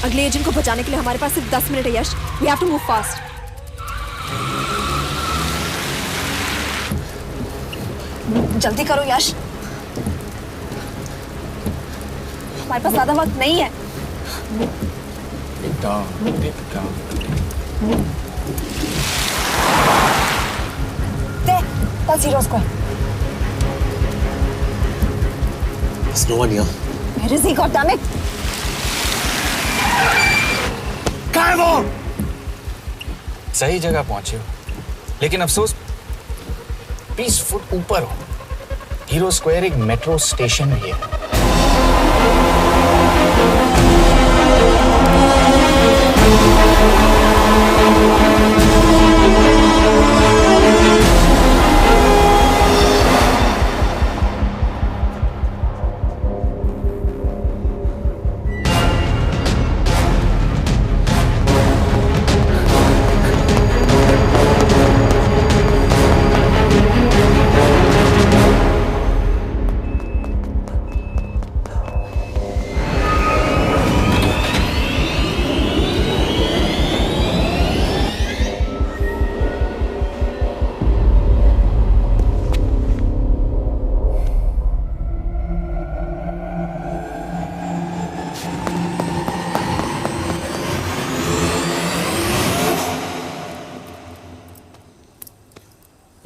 अगले एजेंट को बचाने के लिए हमारे पास सिर्फ 10 मिनट है यश। We have to move fast. जल्दी करो यश। हमारे पास ज्यादा वक्त नहीं है। That's Hero Square. There's no one here. Where is he? God damn it! कहाँ है वो? सही जगह पहुंचे हो, लेकिन अफसोस 20 फुट ऊपर हो। हीरो स्क्वायर एक मेट्रो स्टेशन भी है।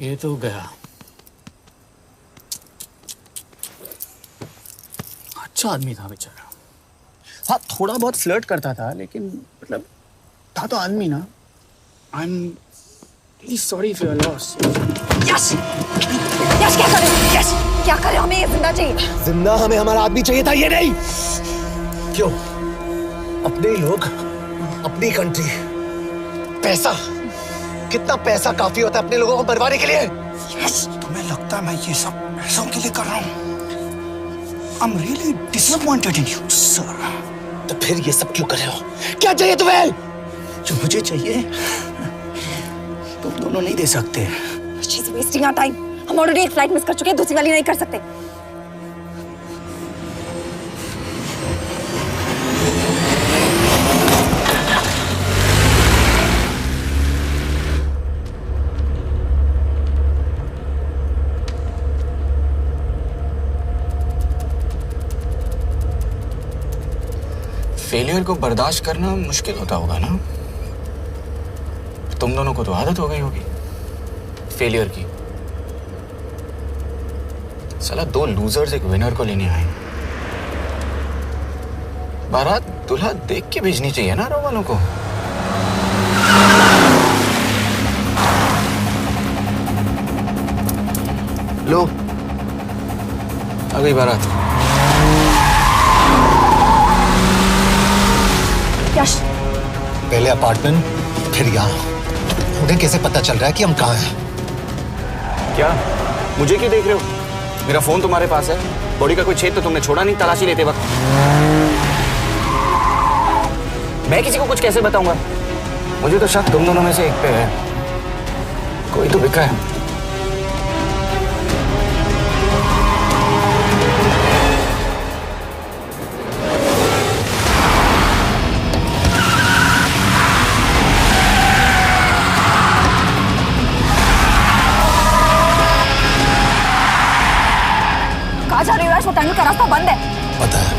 ये तो गया। अच्छा आदमी था बेचारा। हाँ, थोड़ा बहुत फ्लर्ट करता था, लेकिन मतलब था तो आदमी ना। I am really sorry for your loss. Yash! Yash क्या करे? यश क्या करे? हमें ये जिंदा चाहिए। जिंदा हमें हमारा आदमी चाहिए था, ये नहीं। क्यों? अपने ही लोग, अपनी कंट्री, पैसा। कितना पैसा काफी होता है अपने लोगों को मरवाने के लिए? यस, तुम्हें लगता है मैं ये सब पैसों के लिए कर रहा हूँ? I'm really disappointed in you, sir. तो फिर ये सब क्यों कर रहे हो? क्या चाहिए तुम्हें? जो मुझे चाहिए तुम दोनों नहीं दे सकते। She's wasting our time. हम ऑलरेडी एक फ्लाइट मिस कर चुके हैं, दूसरी वाली नहीं कर सकते। फेलियर को बर्दाश्त करना मुश्किल होता होगा ना? तुम दोनों को तो आदत हो गई होगी फेलियर की। साला 2 लूजर्स एक विनर को लेने आए। बारात दूल्हा देख के भेजनी चाहिए ना रो वालों को। लो, आ गई बारात। यश, पहले अपार्टमेंट, फिर यहाँ। उन्हें कैसे पता चल रहा है कि हम कहाँ हैं? क्या? मुझे क्यों देख रहे हो? मेरा फोन तुम्हारे पास है। बॉडी का कोई छेद तो तुमने छोड़ा नहीं तलाशी लेते वक्त। मैं किसी को कुछ कैसे बताऊंगा? मुझे तो शक तुम दोनों में से एक पे है। कोई तो बिका है। कहाँ जा रही हो? वो टनल का रास्ता बंद है। पता है।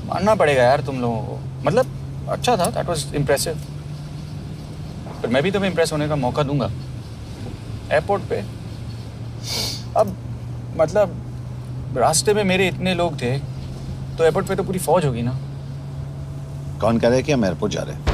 मानना पड़ेगा यार तुम लोगों को। मतलब अच्छा था, दैट वाज इम्प्रेसिव। पर मैं भी तुम्हें इम्प्रेस होने का मौका दूंगा एयरपोर्ट पे। अब मतलब रास्ते में मेरे इतने लोग थे तो एयरपोर्ट पे तो पूरी फौज होगी ना। कौन कह रहा है कि हम एयरपोर्ट जा रहे हैं?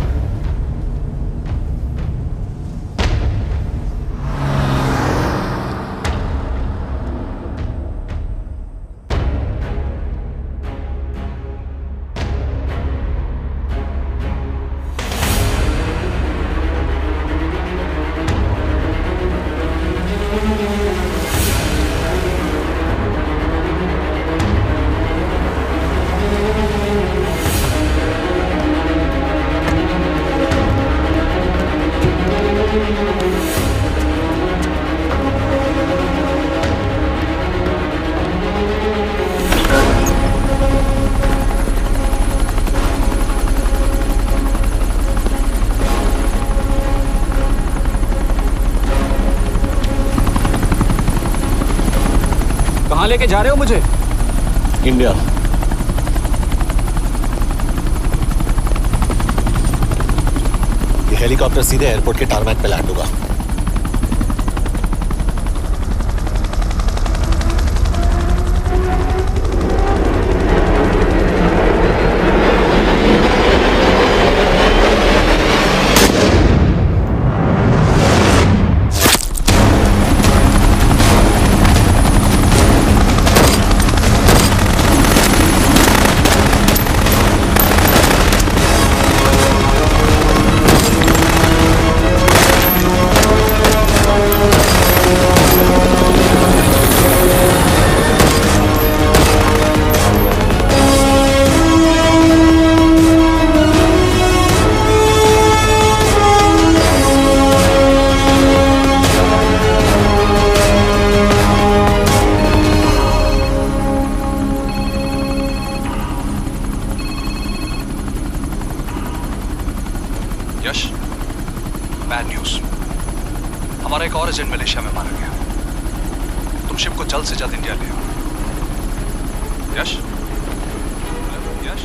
कहाँ लेके जा रहे हो मुझे? इंडिया। ये हेलीकॉप्टर सीधे एयरपोर्ट के टारमैक पे लैंड होगा। यश, बैड न्यूज। हमारा एक और एजेंट मलेशिया में मारा गया। तुम शिप को जल्द से जल्द इंडिया ले आओ। यश, यश।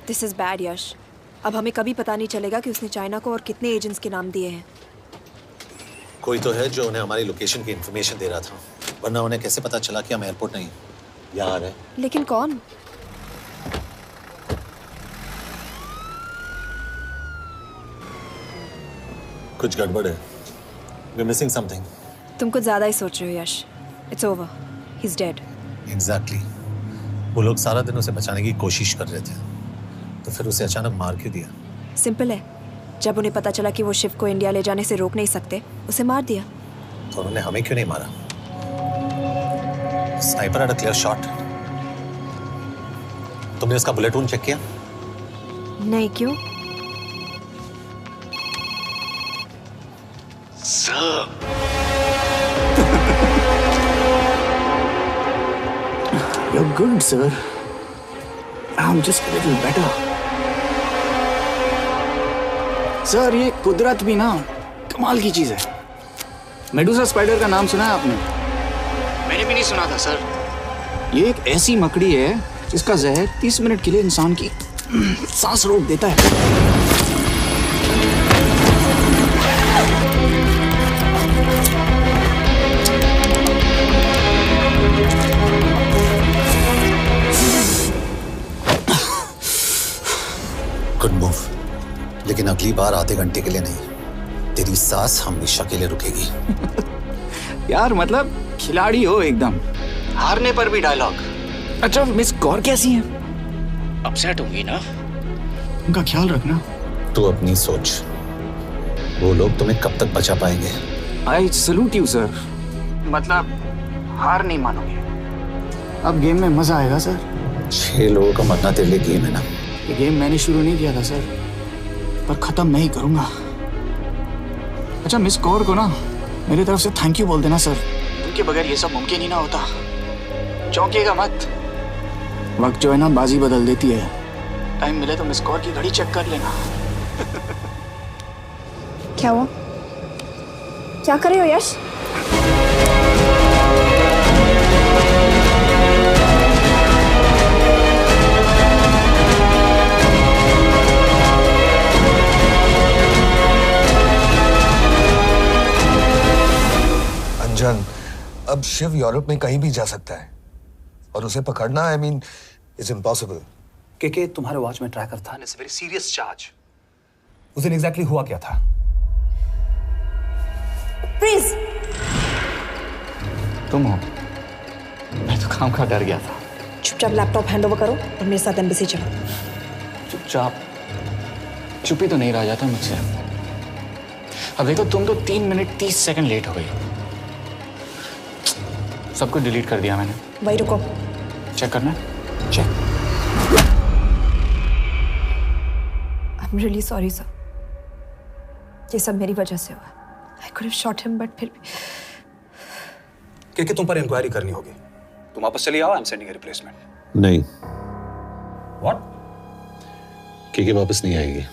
दिस इज बैड यश। अब हमें कभी पता नहीं चलेगा कि उसने चाइना को और कितने एजेंट्स के नाम दिए हैं। कोई तो है जो उन्हें हमारी लोकेशन की इंफॉर्मेशन दे रहा था, वरना उन्हें कैसे पता चला कि हम एयरपोर्ट नहीं यहाँ है। लेकिन कौन? कुछ गड़बड़ है। We're missing something. तुम कुछ ज्यादा ही सोच रहे हो यश। It's over. He's dead. Exactly. वो लोग सारा दिन उसे बचाने की कोशिश कर रहे थे, तो फिर उसे अचानक मार क्यों दिया? सिंपल है, जब उन्हें पता चला कि वो शिव को इंडिया ले जाने से रोक नहीं सकते, उसे मार दिया। तो उन्होंने हमें क्यों नहीं मारा? Sniper had a clear shot. तुमने उसका बुलेट वुंड चेक किया? नहीं, क्यों? Sir. You're good, sir. I'm just a little better. Sir, ये कुदरत भी ना कमाल की चीज है। मेडुसा स्पाइडर का नाम सुना है आपने? मैंने भी नहीं सुना था सर। ये एक ऐसी मकड़ी है जिसका जहर 30 मिनट के लिए इंसान की सांस रोक देता है। गुड मूव, लेकिन अगली बार आधे घंटे के लिए नहीं, तेरी सांस हमेशा के लिए रुकेगी। यार मतलब खिलाड़ी हो एकदम, हारने पर भी डायलॉग। अच्छा, मिस कौर कैसी हैं? अपसेट होंगी ना? उनका ख्याल रखना। तू अपनी सोच, वो लोग तुम्हें कब तक बचा पाएंगे? I salute you sir. मतलब हार नहीं मानोगे। अब गेम में मजा आएगा सर। 6 लोगों का मरना तेरे लिए गेम है ना? ये गेम मैंने शुरू नहीं किया था सर, पर खत्म मैं ही करूंगा। अच्छा, मिस कौर को ना मेरी तरफ से थैंक यू बोल देना सर। उनके बगैर ये सब मुमकिन ही ना होता। चौंकिएगा मत, वक्त जो है ना बाजी बदल देती है। टाइम मिले तो मिस कौर की घड़ी चेक कर लेना। क्या हुआ? क्या कर रहे हो यश? अंजन, अब शिव यूरोप में कहीं भी जा सकता है और उसे पकड़ना, आई मीन, इज इम्पॉसिबल। के तुम्हारे वॉच में ट्रैकर था, इट्स वेरी सीरियस चार्ज। उस दिन एग्जैक्टली हुआ क्या था? प्लीज। तुम हो? मैं तो काम का डर गया था। चुपचाप लैपटॉप हैंड ओवर करो और मेरे साथ एम्बेसी चलो। चुपचाप? चुप ही तो नहीं रहा जाता मुझसे। अब देखो, तुम तो 3 मिनट 30 सेकंड लेट हो गई। सब कुछ डिलीट कर दिया मैंने। वही रुको, चेक करना? Check. I am really sorry sir, ये सब मेरी वजह से हुआ। I could have shot him, but फिर भी। के तुम पर इंक्वायरी करनी होगी। तुम वापस चली आओ, I am sending a replacement. नहीं। व्हाट? के वापस नहीं आएगी।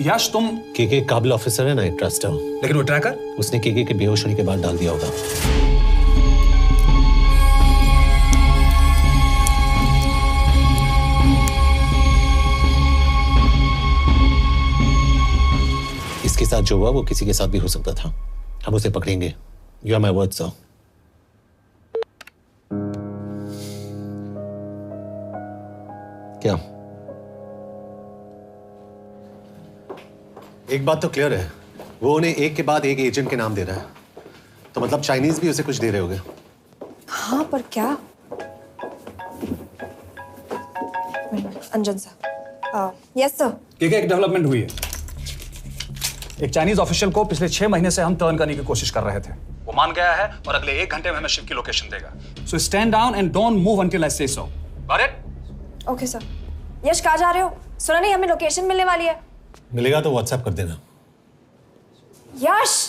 यश, तुम के काबिल ऑफिसर है ना, ट्रस्ट है। लेकिन वो ट्रैकर उसने के बेहोश होने के बाद डाल दिया होगा। इसके साथ जो हुआ वो किसी के साथ भी हो सकता था। हम उसे पकड़ेंगे। You are my word sir. क्या? एक बात तो क्लियर है, वो उन्हें एक के बाद एक एजेंट के नाम दे रहा है, तो मतलब चाइनीज भी उसे कुछ दे रहे होंगे। हाँ, पर क्या? अंजन सर। Yes sir. एक डेवलपमेंट हुई है। एक चाइनीज ऑफिशियल को पिछले 6 महीने से हम टर्न करने की कोशिश कर रहे थे। वो मान गया है और अगले 1 घंटे में हमें शिप की लोकेशन देगा। So stand down and don't move until I say so. Got it? Okay sir. Yash, कहाँ जा रहे हो? सुना नहीं, हमें लोकेशन मिलने वाली है। मिलेगा तो व्हाट्सएप कर देना। यश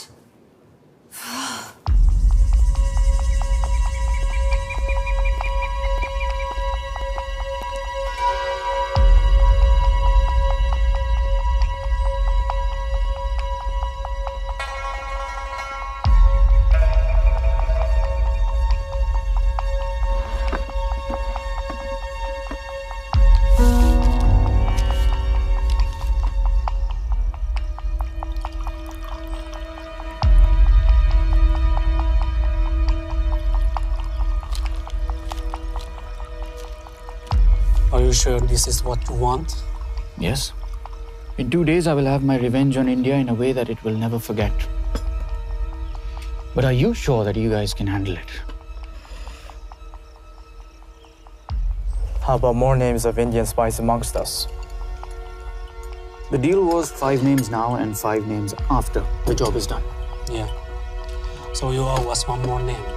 Are you sure this is what you want? Yes. In 2 days, I will have my revenge on India in a way that it will never forget. But are you sure that you guys can handle it? How about more names of Indian spies amongst us? The deal was 5 names now and 5 names after the job is done. Yeah. So you owe us one more name.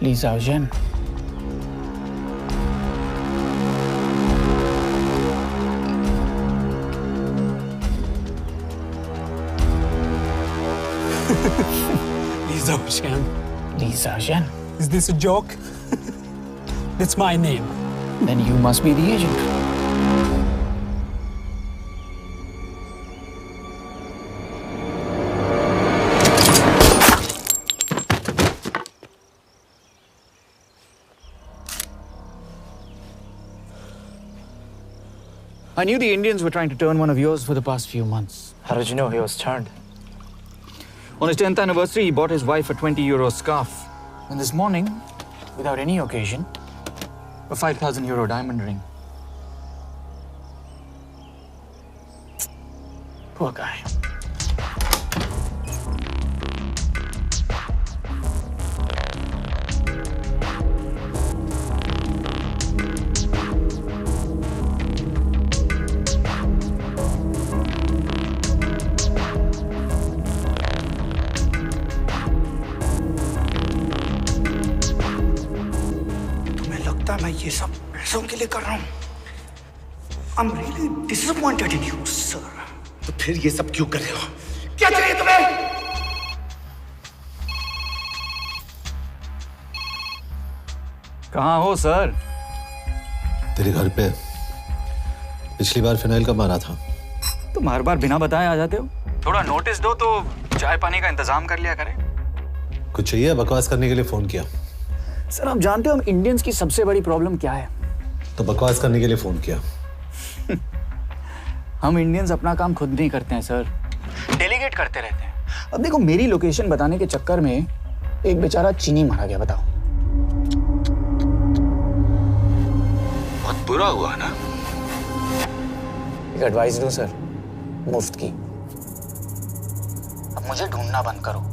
Li Xiaozhen. Li Xiaozhen. Li Xiaozhen. Is this a joke? That's my name. Then you must be the agent. I knew the Indians were trying to turn one of yours for the past few months. How did you know he was turned? On his 10th anniversary, he bought his wife a 20-euro scarf. And this morning, without any occasion, a 5,000-euro diamond ring. Poor guy. मैं ये सब पैसों के लिए कर रहा हूँ। I'm really disappointed in you, sir. तो फिर ये सब क्यों कर रहे हो? क्या चाहिए तुम्हें? कहाँ हो सर? तेरे घर पे। पिछली बार फिनाइल का मारा था। तुम हर बार बिना बताए आ जाते हो। थोड़ा नोटिस दो तो चाय पानी का इंतजाम कर लिया करें। कुछ चाहिए? बकवास करने के लिए फोन किया। सर आप जानते हो हम इंडियंस की सबसे बड़ी प्रॉब्लम क्या है? तो बकवास करने के लिए फोन किया। हम इंडियंस अपना काम खुद नहीं करते हैं सर, डेलीगेट करते रहते हैं। अब देखो मेरी लोकेशन बताने के चक्कर में एक बेचारा चीनी मारा गया, बताओ। बहुत बुरा हुआ ना? एक एडवाइस दो सर, मुफ्त की। अब मुझे ढूंढना बंद करो।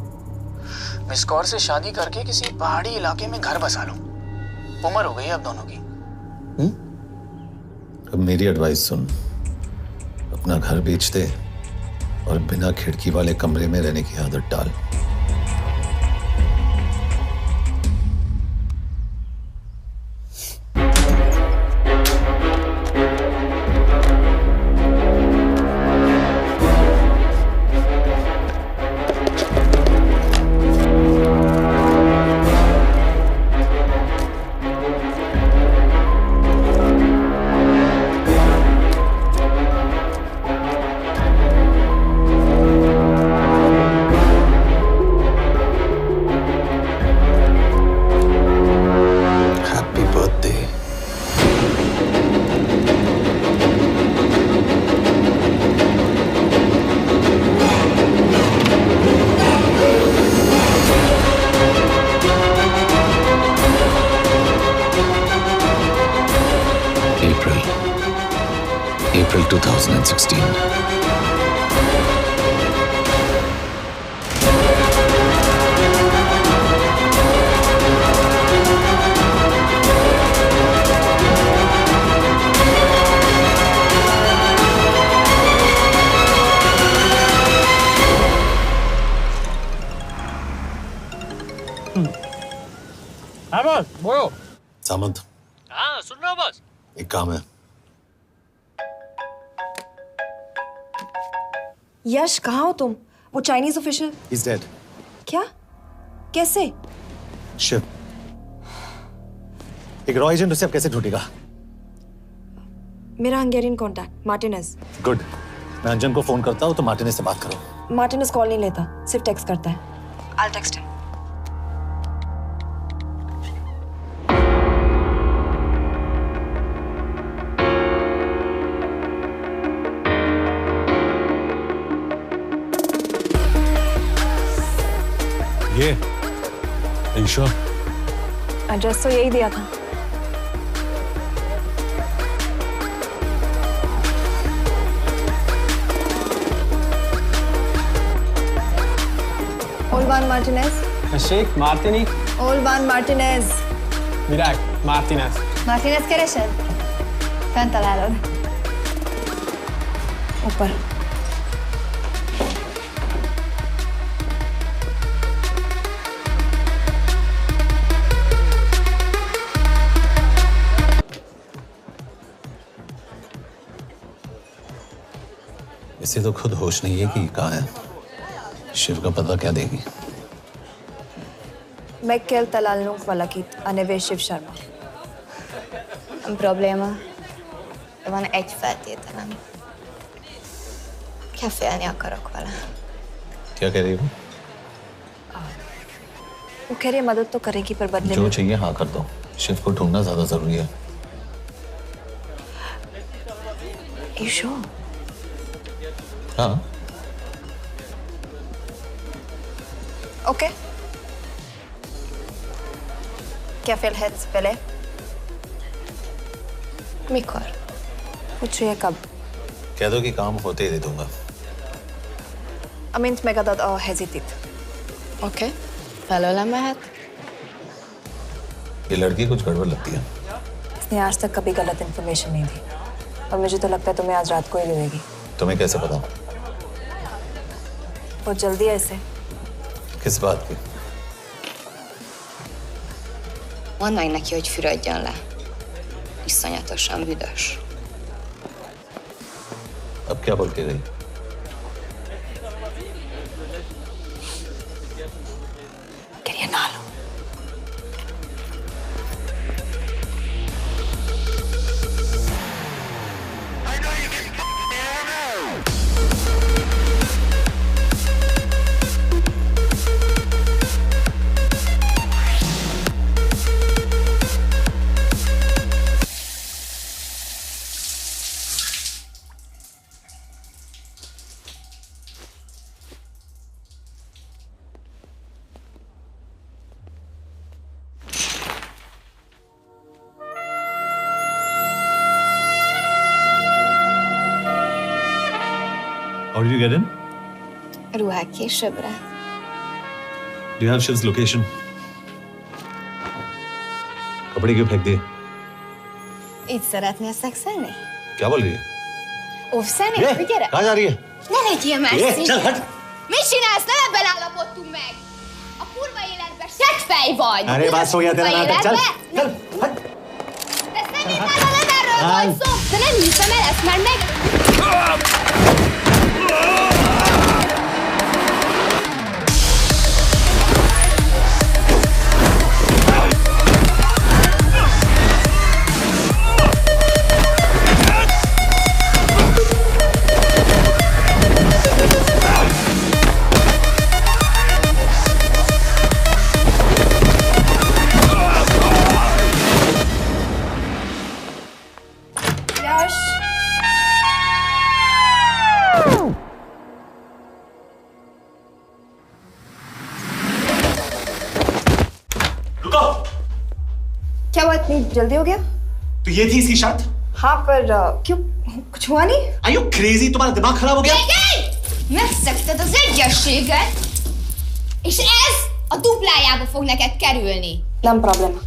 मिस कौर से शादी करके किसी पहाड़ी इलाके में घर बसा लो। उम्र हो गई है अब दोनों की। अब मेरी एडवाइस सुन, अपना घर बेच दे और बिना खिड़की वाले कमरे में रहने की आदत डाल। April 2016. हाँ बॉस बोलो। सामंत, हाँ सुन रहा हूँ बॉस। एक काम है। यश कहाँ हो तुम? वो चाइनीज ऑफिशियल। He's dead. क्या? कैसे? शिव, एक रॉ एजेंट उसे अब कैसे ढूंढेगा? मेरा हंगेरियन कॉन्टैक्ट मार्टिनेज। गुड, मैं अंजन को फोन करता हूँ तो मार्टिनेज से बात करो। मार्टिनेज कॉल नहीं लेता, सिर्फ टेक्स्ट करता है। I'll text him. ये ईशा, एड्रेस तो यही दिया था। Olvan Martinez. Sheikh Martini. Olvan Martinez. Virág Martinez. Martinez keresed? Fent találod. ऊपर। इसे तो खुद होश नहीं है कि कहाँ है। शिव का पता क्या देगी? Mekkel találnunk valakit, a neve Shiv Sharma. Probléma. Van egy feltételem. Kefélni akarok vele. क्या कह रही हो? वो कह रही है मदद तो करेगी पर बदले जो में। चाहिए हाँ कर दो। शिव को ढूंढना ज्यादा जरूरी है। You sure? हाँ। Okay. क्या félhetsz vele? Mikor? पूछ रही है कब? कह दो कि काम होते ही दे दूंगा। Amint megadod a hezitit. Oké. Felőlem mehet? ये लड़की कुछ गड़बड़ लगती है। इसने आज तक कभी गलत इन्फॉर्मेशन नहीं दी और मुझे तो लगता है तुम्हें आज रात को ही देगी। तुम्हें कैसे पता? बहुत जल्दी है इसे। किस बात की? Mondd meg neki, hogy fürödjön le. Iszonyatosan büdös. अब क्या बोल के गई? Quería nalo. How did you get in? Ruhák későbbre. Do you have Shiv's location? कपड़े क्यों फेंक दिए? Így szeretnél szexelni? क्या बोल रही है? Óvszeni? ये, Gyere! कहाँ जा रही है? Ne legyél ये, messzi! चल हट! Mit csinálsz? Nem ebben állapodtunk meg! A kurva életben seggfej vagy! अरे बात हो गया तेरा नाटक, चल! चल हट! De szerintem nem erről volt szó! De nem hiszem el ezt, mert meg... यश! रुको! क्या हुआ इतनी जल्दी हो गया? तो ये थी इसकी शर्त? हाँ पर क्यों कुछ हुआ नहीं? Are you crazy? तुम्हारा दिमाग खराब हो गया? Megszegted az egyességet, és ez a duplájába fog neked kerülni. Nem probléma.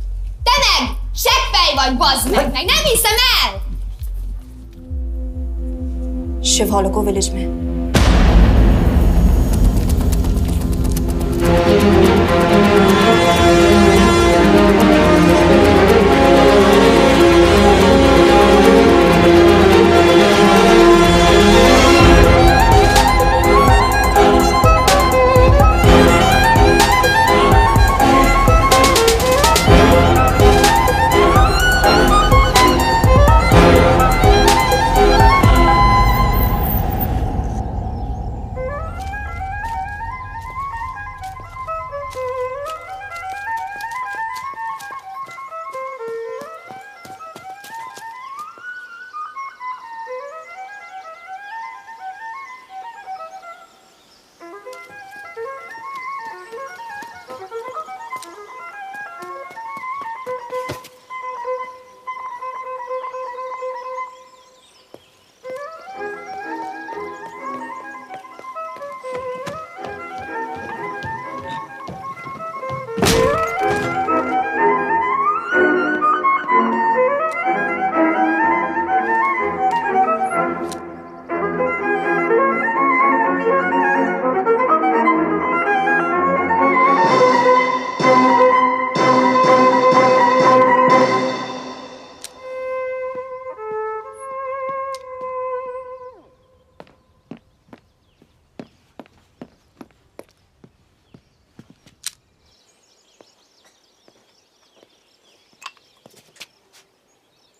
Te meg! Seggfej vagy, bazd meg! Meg nem hiszem el! Shiv हॉलोको विलेज में।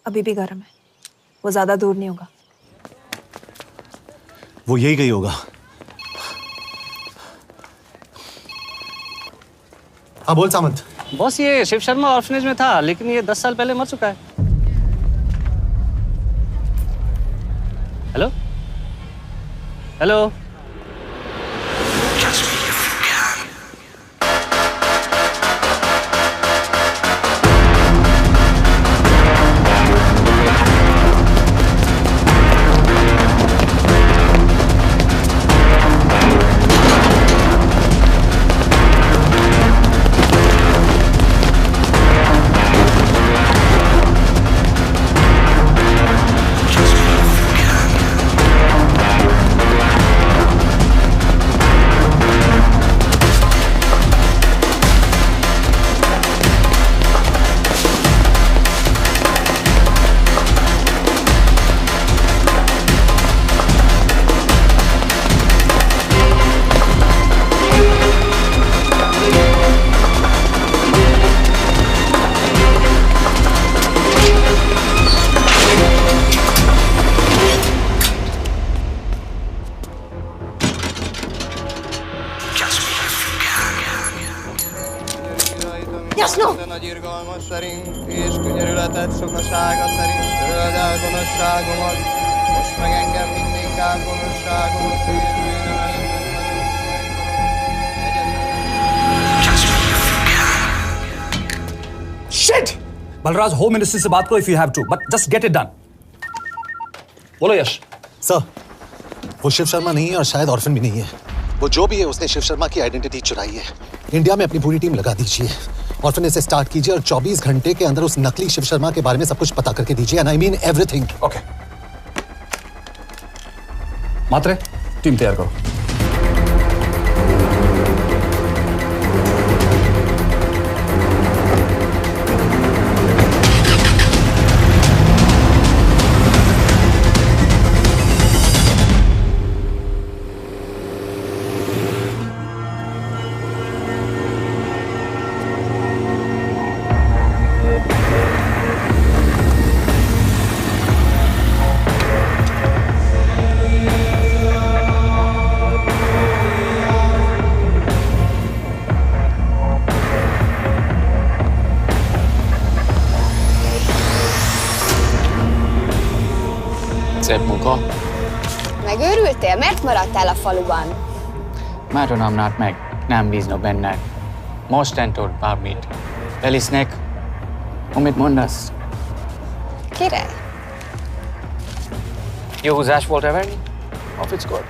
अभी भी गर्म है, वो ज्यादा दूर नहीं होगा। वो यही गई होगा। हाँ बोल सामंत। बॉस ये शिव शर्मा ऑर्फनेज में था, लेकिन ये 10 साल पहले मर चुका है। Hello hello. szerint és könyörületed sokasága szerint töröld el gonoszságomat, most meg engem mindinkább gonoszságomat Shit! Balraj, Home Ministry से बात करो if you have to, but just get it done. बोलो यश। सर, वो शिव शर्मा नहीं है और शायद ऑर्फन भी नहीं है। वो जो भी है उसने शिव शर्मा की आइडेंटिटी चुराई है। इंडिया में अपनी पूरी टीम लगा दीजिए, ऑर्फन से स्टार्ट कीजिए और 24 घंटे के अंदर उस नकली शिव शर्मा के बारे में सब कुछ पता करके दीजिए। And I mean everything. Okay. Matre, team तैयार करो। Szép munka. Megőrültél? Miért maradtál a faluban? Máron amnát meg, nem bíznak benned. Mostantól bármit. Elisznek, amit mondasz. Király. Jó húzás volt everni? A fickor?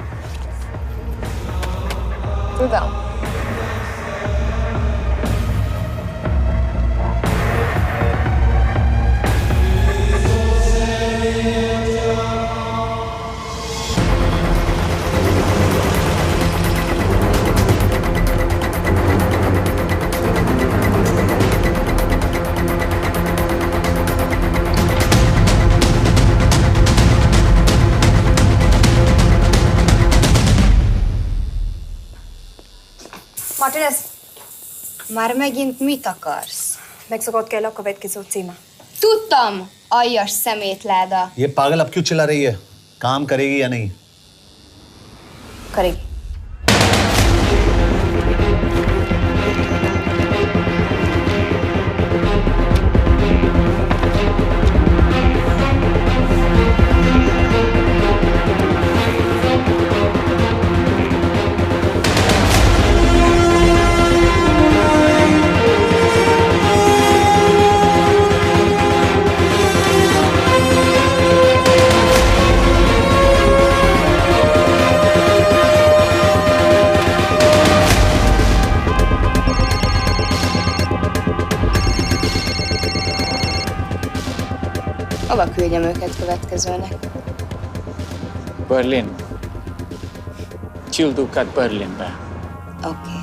Tudom. Martinez, Már megint mit akarsz? megszokott kell a következő címe. Tudtam, aljas szemétláda. ये पागल अब क्यों चिल्ला रही है? काम करेगी या नहीं? करेगी। Hova küldjem őket következőnek? Berlin. Küld őket Berlinbe. Oké.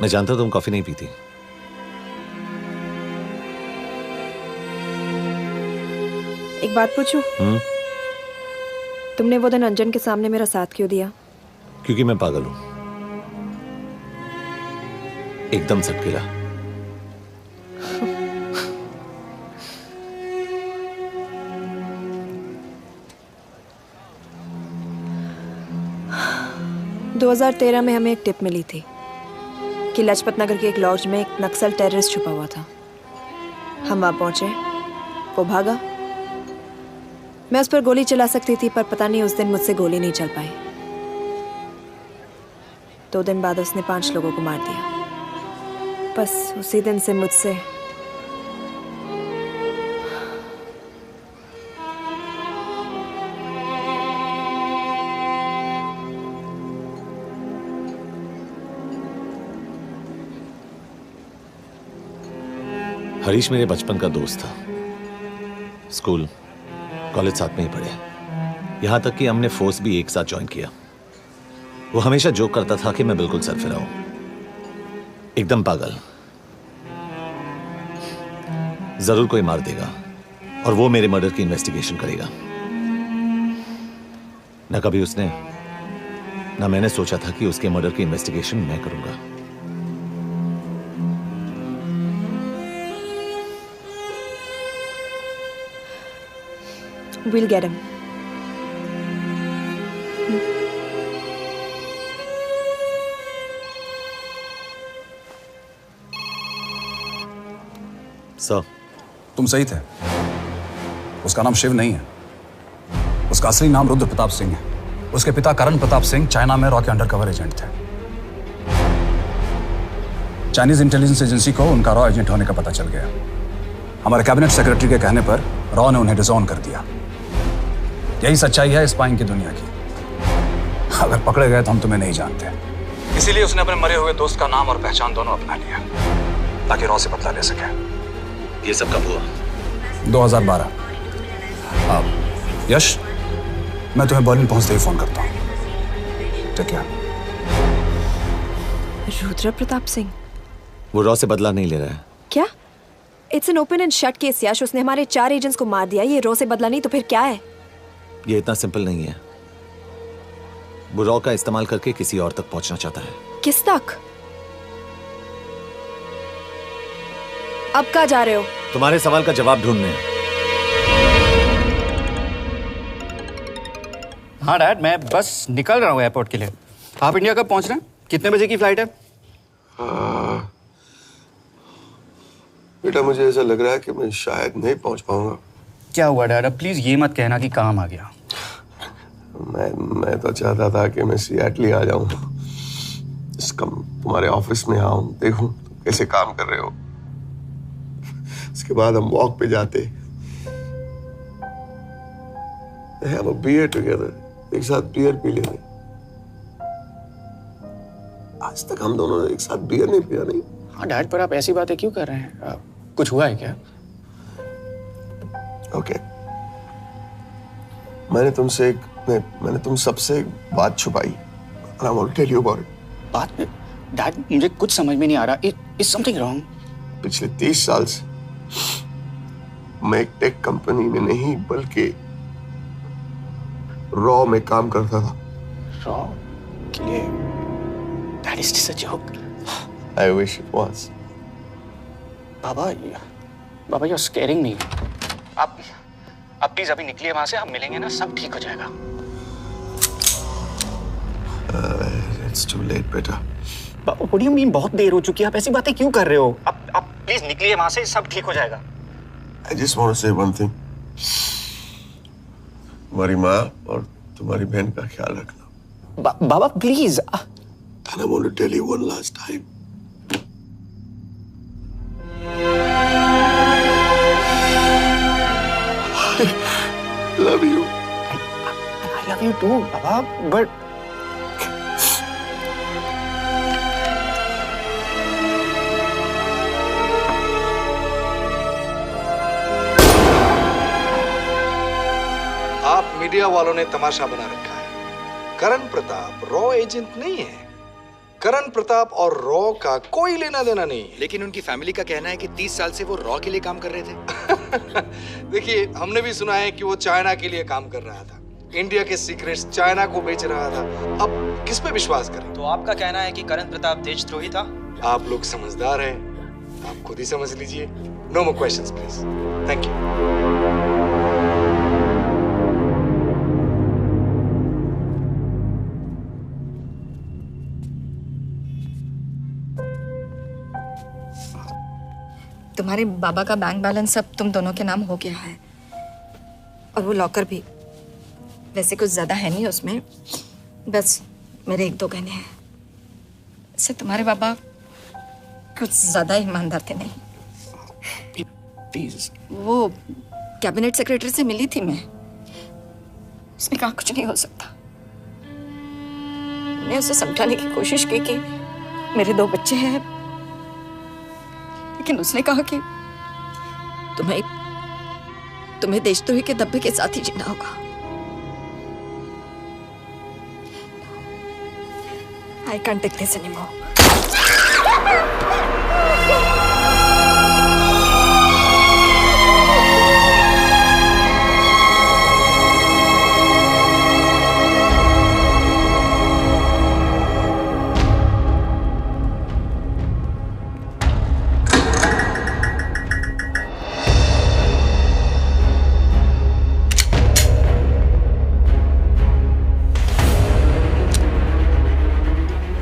मैं जानता हूं तुम कॉफी नहीं पीती। एक बात पूछूं? तुमने वो दिन अंजन के सामने मेरा साथ क्यों दिया? क्योंकि मैं पागल हूं, एकदम सटकेला। – 2013 में हमें एक टिप मिली थी कि लाजपत नगर के एक लॉज में एक नक्सल टेररिस्ट छुपा हुआ था। हम वहां पहुंचे, वो भागा। मैं उस पर गोली चला सकती थी, पर पता नहीं उस दिन मुझसे गोली नहीं चल पाई। 2 दिन बाद उसने 5 लोगों को मार दिया। बस उसी दिन से मुझसे हरीश मेरे बचपन का दोस्त था। स्कूल कॉलेज साथ में ही पढ़े, यहां तक कि हमने फोर्स भी एक साथ ज्वाइन किया। वो हमेशा जोक करता था कि मैं बिल्कुल सरफिरा हूं, एकदम पागल। जरूर कोई मार देगा और वो मेरे मर्डर की इन्वेस्टिगेशन करेगा। ना कभी उसने ना मैंने सोचा था कि उसके मर्डर की इन्वेस्टिगेशन मैं करूंगा। We'll get him. सर, तुम सही थे। उसका नाम शिव नहीं है, उसका असली नाम रुद्र प्रताप सिंह है। उसके पिता करण प्रताप सिंह चाइना में रॉ के अंडरकवर एजेंट थे। चाइनीज इंटेलिजेंस एजेंसी को उनका रॉ एजेंट होने का पता चल गया। हमारे कैबिनेट सेक्रेटरी के कहने पर रॉ ने उन्हें डिसऑन कर दिया। यही सच्चाई है स्पाइंग की दुनिया की। अगर पकड़े गए तो हम तुम्हें नहीं जानते, इसीलिए उसने अपने मरे हुए दोस्त का नाम और पहचान दोनों अपना लिया ताकि रॉ से बदला ले सके। ये सब कब हुआ? 2012। यश, मैं तुम्हें बर्लिन पहुंचते ही फोन करता हूँ। ठीक है। रुद्र प्रताप सिंह वो रॉ से बदला नहीं ले रहा है। क्या? It's an open and shut case Yash. उसने हमारे 4 एजेंट्स को मार दिया। ये रॉ से बदला नहीं तो फिर क्या है? ये इतना सिंपल नहीं है। वो रॉ का इस्तेमाल करके किसी और तक पहुंचना चाहता है। किस तक? अब कहाँ जा रहे हो? तुम्हारे सवाल का जवाब ढूंढने। हाँ डैड, मैं बस निकल रहा हूँ एयरपोर्ट के लिए। आप इंडिया कब पहुंच रहे हैं? कितने बजे की फ्लाइट है? बेटा, मुझे ऐसा लग रहा है कि मैं शायद नहीं पहुंच पाऊंगा। क्या हुआ डैड? अब प्लीज ये मत कहना कि काम आ गया। मैं तो चाहता था कि मैं सिएटल ही आ जाऊं, तुम्हारे ऑफिस में आऊं, देखूं तुम कैसे काम कर रहे हो। उसके बाद हम वॉक पे जाते, have a beer together, एक साथ बियर पी लेते। आज तक हम दोनों ने एक साथ बियर नहीं पिया। नहीं। हाँ डैड, पर आप ऐसी बातें क्यों कर रहे हैं? कुछ हुआ है क्या? ओके। मैंने तुम सबसे एक बात छुपाई। And I want to tell you about it. बात? डैड, मुझे कुछ समझ में नहीं आ रहा। Is something wrong? पिछले 30 साल से मैं एक टेक कंपनी में नहीं बल्कि रॉ में काम करता था। रॉ के लिए? Dad, is this a joke? I wish it was. Baba, you're scaring me. आप प्लीज अभी निकलिए वहां से, आप मिलेंगे ना, सब ठीक हो जाएगा। It's too late, बेटा। What do you mean बहुत देर हो चुकी है? आप ऐसी बातें क्यों कर रहे हो? आप प्लीज निकलिए वहां से, सब ठीक हो जाएगा। I just want to say one thing. तुम्हारी माँ और तुम्हारी बहन का ख्याल रखना। बाबा please. And I want to tell you one last time. I love you. I love you too, Baba, but आप मीडिया वालों ने तमाशा बना रखा है। करण प्रताप रॉ एजेंट नहीं है। करण प्रताप और रॉ का कोई लेना देना नहीं है। लेकिन उनकी फैमिली का कहना है कि 30 साल से वो रॉ के लिए काम कर रहे थे। देखिए, हमने भी सुना है कि वो चाइना के लिए काम कर रहा था, इंडिया के सीक्रेट्स चाइना को बेच रहा था। अब किस पे विश्वास करें? तो आपका कहना है कि करण प्रताप देशद्रोही था? आप लोग समझदार हैं, आप खुद ही समझ लीजिए। No more questions please. Thank you. तुम्हारे बाबा का बैंक बैलेंस अब तुम दोनों के नाम हो गया है, और वो लॉकर भी। वैसे कुछ ज्यादा है नहीं उसमें, बस मेरे 1-2 गहने हैं। वैसे तुम्हारे बाबा कुछ ज्यादा ईमानदार थे नहीं। प्लीज। वो कैबिनेट सेक्रेटरी से मिली थी मैं, उसने कहा कुछ नहीं हो सकता। मैंने उसे समझाने की कोशिश की कि मेरे 2 बच्चे हैं, लेकिन उसने कहा कि तुम्हें देशद्रोही के धब्बे के साथ ही जीना होगा। I can't take this anymore.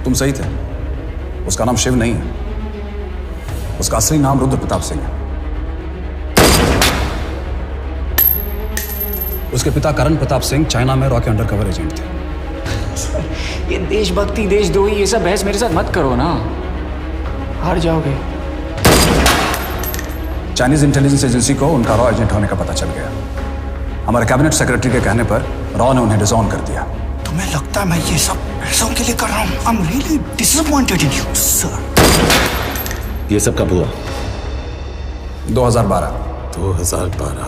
तुम सही थे, उसका नाम शिव नहीं है, उसका असली नाम रुद्र प्रताप सिंह है। उसके पिता करण प्रताप सिंह चाइना में रॉ के अंडरकवर एजेंट थे। ये देशभक्ति देशद्रोही ये सब बहस मेरे साथ मत करो ना, हार जाओगे। चाइनीज इंटेलिजेंस एजेंसी को उनका रॉ एजेंट होने का पता चल गया। हमारे कैबिनेट सेक्रेटरी के कहने पर रॉ ने उन्हें डिसऑन कर दिया। तुम्हें लगता है मैं ये सब पैसों के लिए कर रहा हूँ? I'm really disappointed in you, sir. ये सब कब हुआ? 2012। 2012।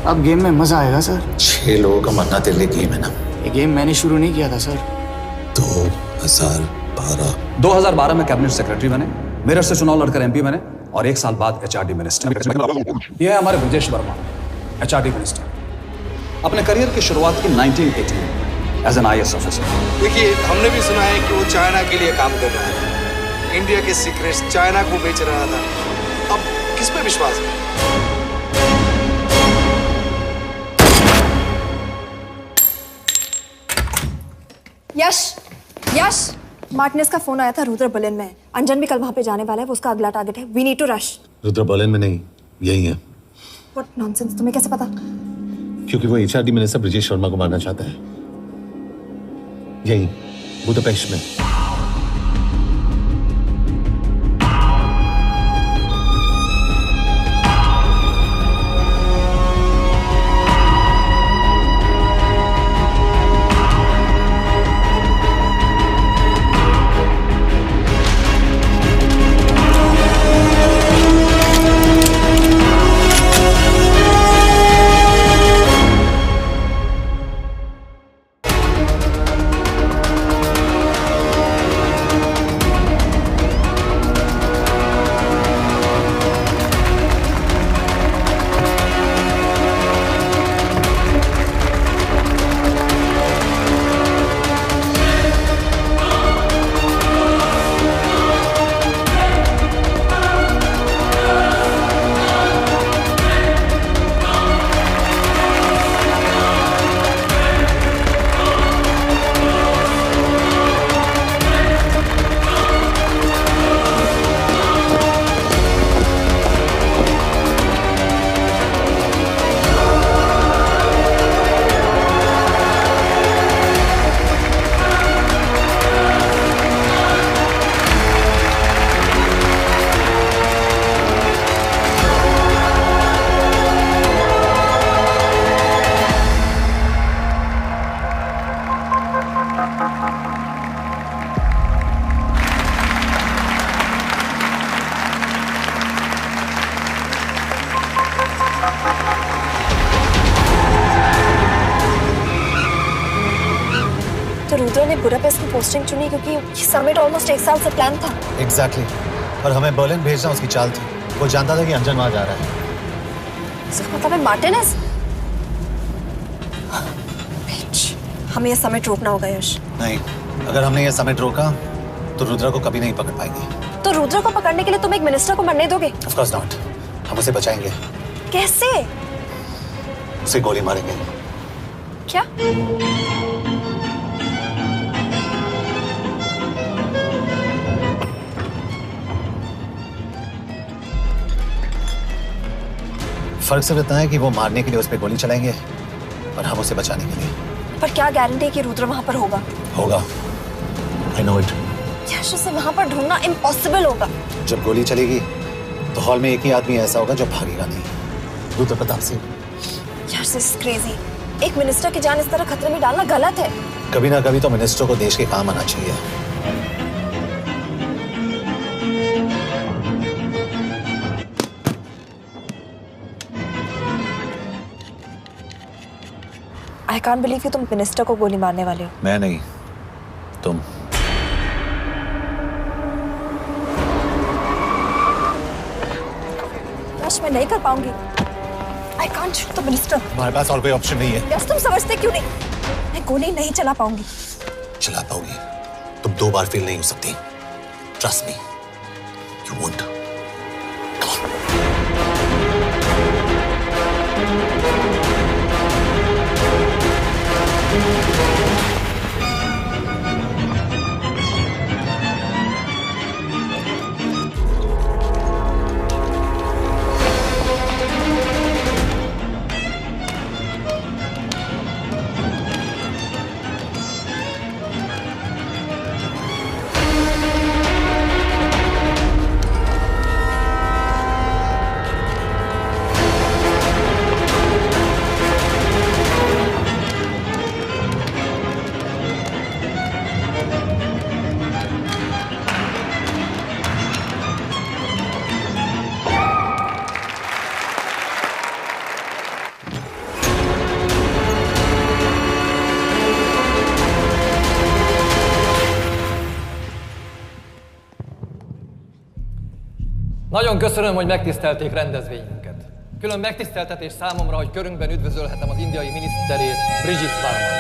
अब गेम में मजा आएगा सर। 6 लोगों का मरना तेरे लिए गेम है ना? ये गेम मैंने शुरू नहीं किया था सर। 2012 में कैबिनेट सेक्रेटरी बने, मेरठ से चुनाव लड़कर एमपी बने, और 1 साल बाद एचआरडी मिनिस्टर। यह है हमारे ब्रजेश वर्मा, एचआरडी मिनिस्टर। अपने करियर की शुरुआत की 1980 में एज एन IAS ऑफिसर। देखिए, हमने भी सुना है कि वो चाइना के लिए काम कर रहा था, इंडिया के सीक्रेट्स चाइना को बेच रहा था। अब किस पे विश्वास करें? यश, मार्टिनेस का फोन आया था, रुद्र बर्लिन में। अंजन भी कल वहां पे जाने वाला है, वो उसका अगला टारगेट है। We need to rush. Rudra Berlin में नहीं, यही है। व्हाट नॉनसेंस, तुम्हें कैसे पता? क्योंकि वो एचआरडी मिनिस्टर ब्रजेश वर्मा को मारना चाहता है, यही बुदापेस्ट में। रुद्र ने बुडापेस्ट की पोस्टिंग चुनी क्योंकि ये समिट ऑलमोस्ट 1 साल से प्लान था। एग्जैक्टली और हमें बर्लिन भेजना उसकी चाल थी। वो जानता था कि अंजन वहां जा रहा है। इसका मतलब है मार्टिनेज। हमें ये समिट रोकना होगा यश। नहीं, अगर हमने ये समिट रोका तो रुद्र को कभी नहीं पकड़ पाएंगे। तो रुद्र को पकड़ने के लिए तुम एक मिनिस्टर को मरने दोगे? Of course not. हम उसे बचाएंगे। कैसे? उसे गोली मारेंगे। क्या? फर्क सिर्फ इतना है कि वो मारने के लिए उस पर गोली चलाएंगे और हम उसे बचाने के लिए। पर क्या गारंटी है कि रुद्र वहां पर होगा? होगा। I know it. यश, उसे वहां पर ढूंढना इम्पॉसिबल होगा। जब गोली चलेगी तो हॉल में एक ही आदमी ऐसा होगा जो भागेगा नहीं। रुद्र प्रताप सिंह। यश, दिस इज क्रेजी। एक मिनिस्टर की जान इस तरह खतरे में डालना गलत है। कभी ना कभी तो मिनिस्टर को देश के काम आना चाहिए। I can't believe कि तुम मिनिस्टर को गोली मारने वाले हो। मैं नहीं, तुम। यश, मैं नहीं कर पाऊंगी। I can't shoot the minister। हमारे पास और कोई ऑप्शन नहीं है। यश, तुम समझते क्यों नहीं? मैं गोली नहीं चला पाऊंगी। चला पाओगी। तुम 2 बार फेल नहीं हो सकती। Trust me, you won't। Nagyon köszönöm, hogy megtisztelték rendezvényünket. Külön megtiszteltetés számomra, hogy körünkben üdvözölhetem az indiai miniszterét, Brigitte Varman.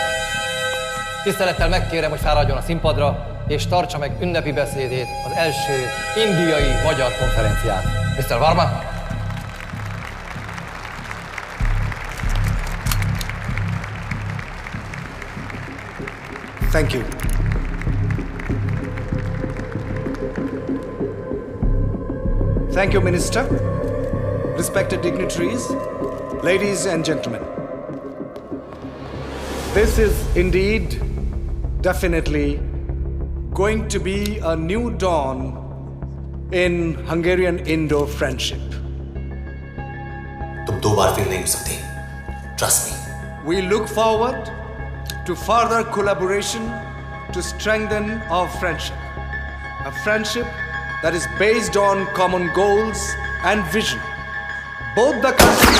Tisztelettel megkérem, hogy fáradjon a színpadra, és tartsa meg ünnepi beszédét az első indiai-magyar konferencián. Mr. Varman! Thank you. Thank you, Minister. Respected dignitaries, ladies and gentlemen. This is indeed, definitely, going to be a new dawn in Hungarian-Indo friendship. तुम 2 बार fail नहीं हो सकती। Trust me. We look forward to further collaboration to strengthen our friendship. A friendship that is based on common goals and vision. Both the countries...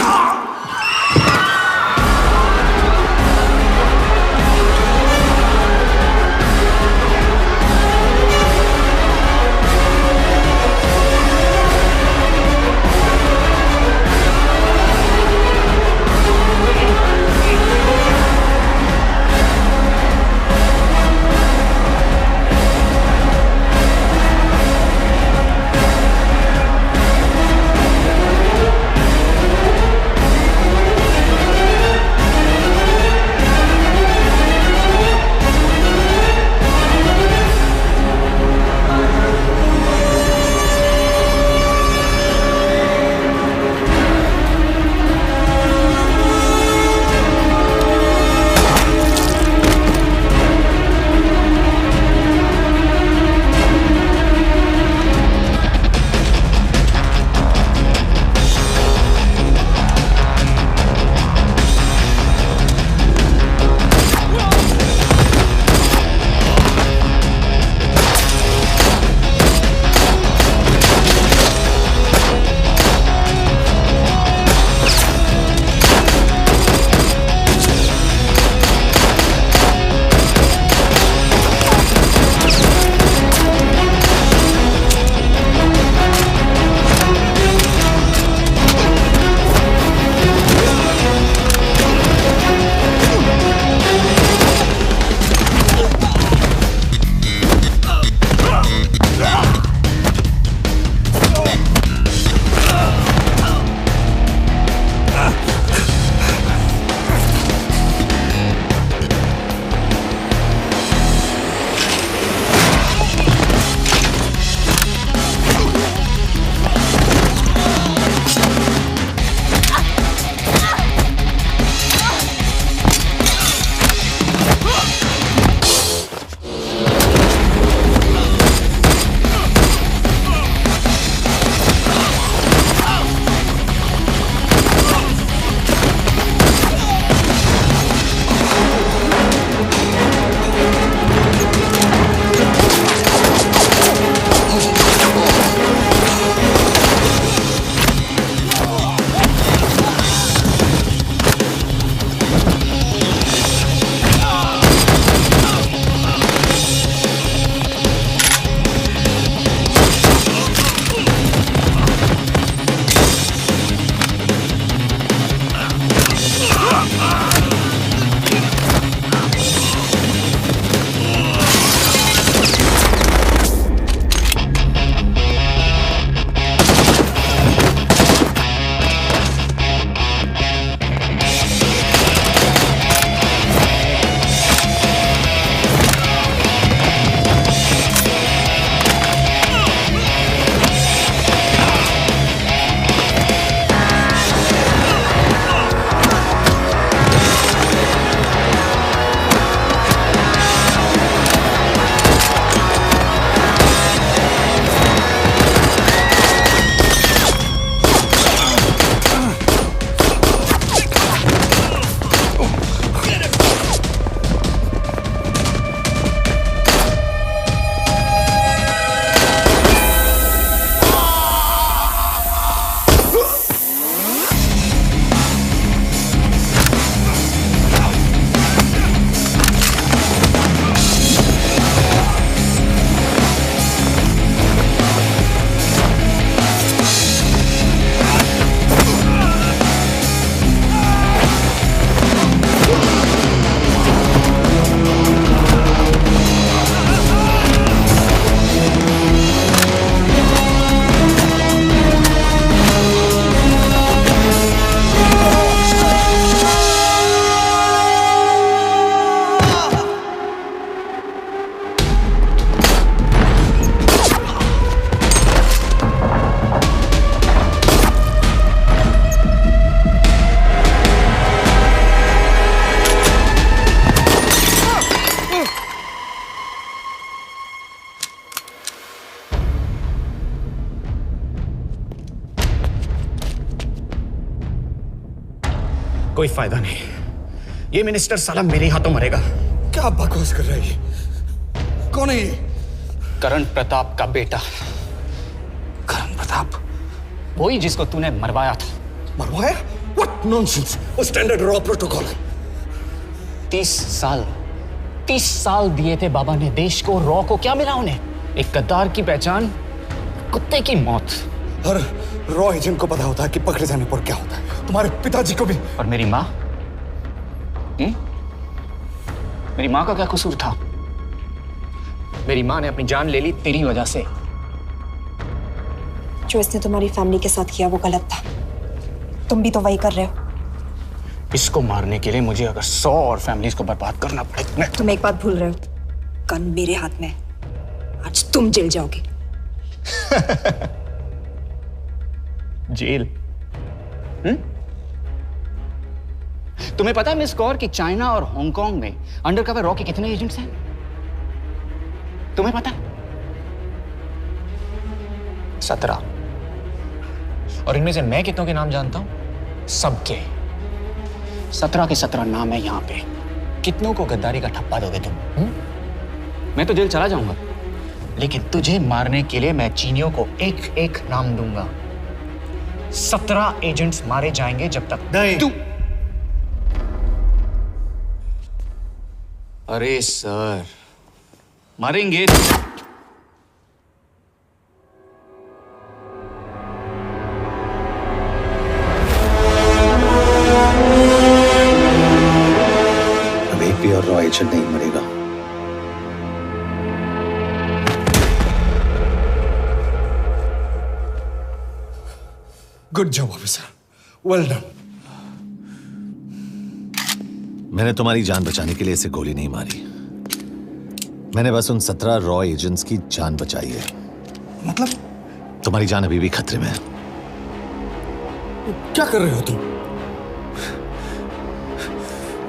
कोई फायदा नहीं। ये minister साला मेरे हाथों मरेगा। क्या बकवास कर रहा है ये? कौन है ये? करण प्रताप का बेटा। करण प्रताप? वही जिसको तूने मरवाया था। मरवाया? What nonsense! वो स्टैंडर्ड रॉ प्रोटोकॉल है। 30 साल दिए थे बाबा ने देश को। रॉ को क्या मिला उन्हें? एक गद्दार की पहचान, कुत्ते की मौत। हर रॉ एजेंट को पता होता है कि पकड़े जाने पर क्या होता है। तुम्हारे पिताजी को भी। और मेरी माँ? मेरी माँ का क्या कसूर था? मेरी माँ ने अपनी जान ले ली तेरी वजह से। जो इसने तुम्हारी फैमिली के साथ किया वो गलत था। तुम भी तो वही कर रहे हो। इसको मारने के लिए मुझे अगर 100 और फैमिलीज को बर्बाद करना पड़े। तुम एक बात भूल रहे हो, गन मेरे हाथ में। आज तुम जेल जाओगे। जेल? तुम्हें पता है मिस कौर कि चाइना और हांगकांग में अंडरकवर रॉ के कितने एजेंट्स हैं? तुम्हें पता है? 17। और इनमें से मैं कितनों के नाम जानता हूं? सबके। 17 के 17 नाम है यहां पे। कितनों को गद्दारी का ठप्पा दोगे तुम? मैं तो जेल चला जाऊंगा, लेकिन तुझे मारने के लिए मैं चीनियों को एक एक नाम दूंगा। 17 एजेंट्स मारे जाएंगे जब तक तू। अरे सर, मारेंगे। अब एक भी और रॉ एजेंट नहीं मरेगा। Good job officer, well done. मैंने तुम्हारी जान बचाने के लिए इसे गोली नहीं मारी। मैंने बस उन 17 रॉ एजेंट्स की जान बचाई है। मतलब? तुम्हारी जान अभी भी खतरे में है। क्या कर रहे हो तुम?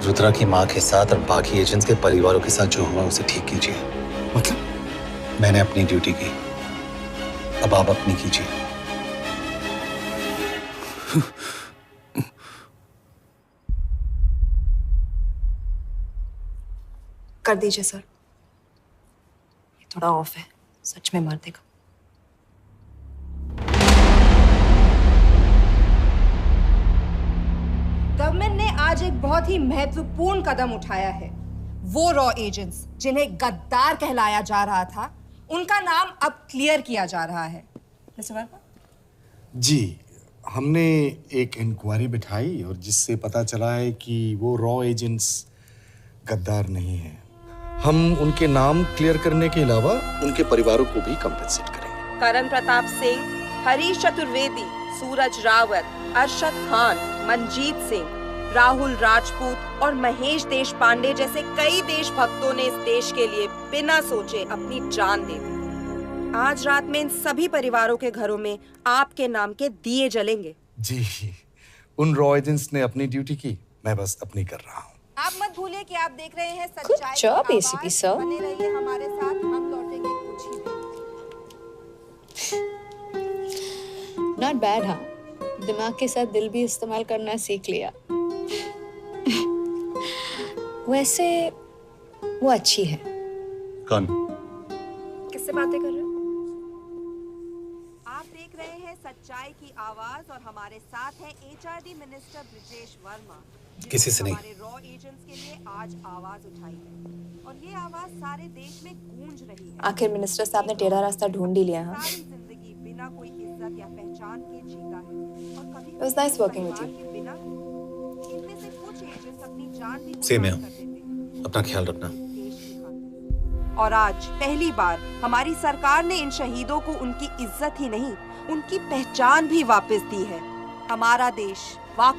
रुद्रा की मां के साथ और बाकी एजेंट्स के परिवारों के साथ जो हुआ उसे ठीक कीजिए। मतलब? मैंने अपनी ड्यूटी की, अब आप अपनी कीजिए। कर दीजिए सर, ये थोड़ा ऑफ है, सच में मार देगा। गवर्नमेंट ने आज एक बहुत ही महत्वपूर्ण कदम उठाया है। वो रॉ एजेंट्स जिन्हें गद्दार कहलाया जा रहा था, उनका नाम अब क्लियर किया जा रहा है। मिस्टर वर्मा? जी, हमने एक इंक्वायरी बिठाई और जिससे पता चला है कि वो रॉ एजेंट्स गद्दार नहीं हैं। हम उनके नाम क्लियर करने के अलावा उनके परिवारों को भी कंपेंसेट करेंगे। करण प्रताप सिंह, हरीश चतुर्वेदी, सूरज रावत, अरशद खान, मनजीत सिंह, राहुल राजपूत और महेश देशपांडे जैसे कई देशभक्तों ने इस देश के लिए बिना सोचे अपनी जान दे दी। आज रात में इन सभी परिवारों के घरों में आपके नाम के दिए जलेंगे। जी, उन रॉ एजेंट्स ने अपनी ड्यूटी की, मैं बस अपनी कर रहा हूँ। आप मत भूलिए कि आप देख रहे हैं सच्चाई Good job, ACP sir. बने रहिए हमारे साथ, हम लौटेंगे कुछ ही देर। Not bad, हाँ? दिमाग के साथ दिल भी इस्तेमाल करना सीख लिया। वैसे वो अच्छी है। कौन? किससे बातें कर रहे हो? आप देख रहे हैं सच्चाई की आवाज और हमारे साथ है HRD मिनिस्टर ब्रिजेश वर्मा। किसी से नहीं। हमारे रॉ एजेंट्स के लिए आज आवाज उठाई है और ये आवाज सारे देश में गूंज रही है। आखिर मिनिस्टर साहब ने टेढ़ा रास्ता ढूंढ ही लिया। हाँ, सारी जिंदगी बिना कोई इज्जत या पहचान के जीता है और कभी It was nice working with you. बिना इनमें से कुछ एजेंट्स अपनी जान भी सेम है। अपना ख्याल रखना। और आज पहली बार हमारी सरकार ने इन शहीदों को उनकी इज्जत ही नहीं, उनकी पहचान भी वापस दी है। हमारा देश वाकई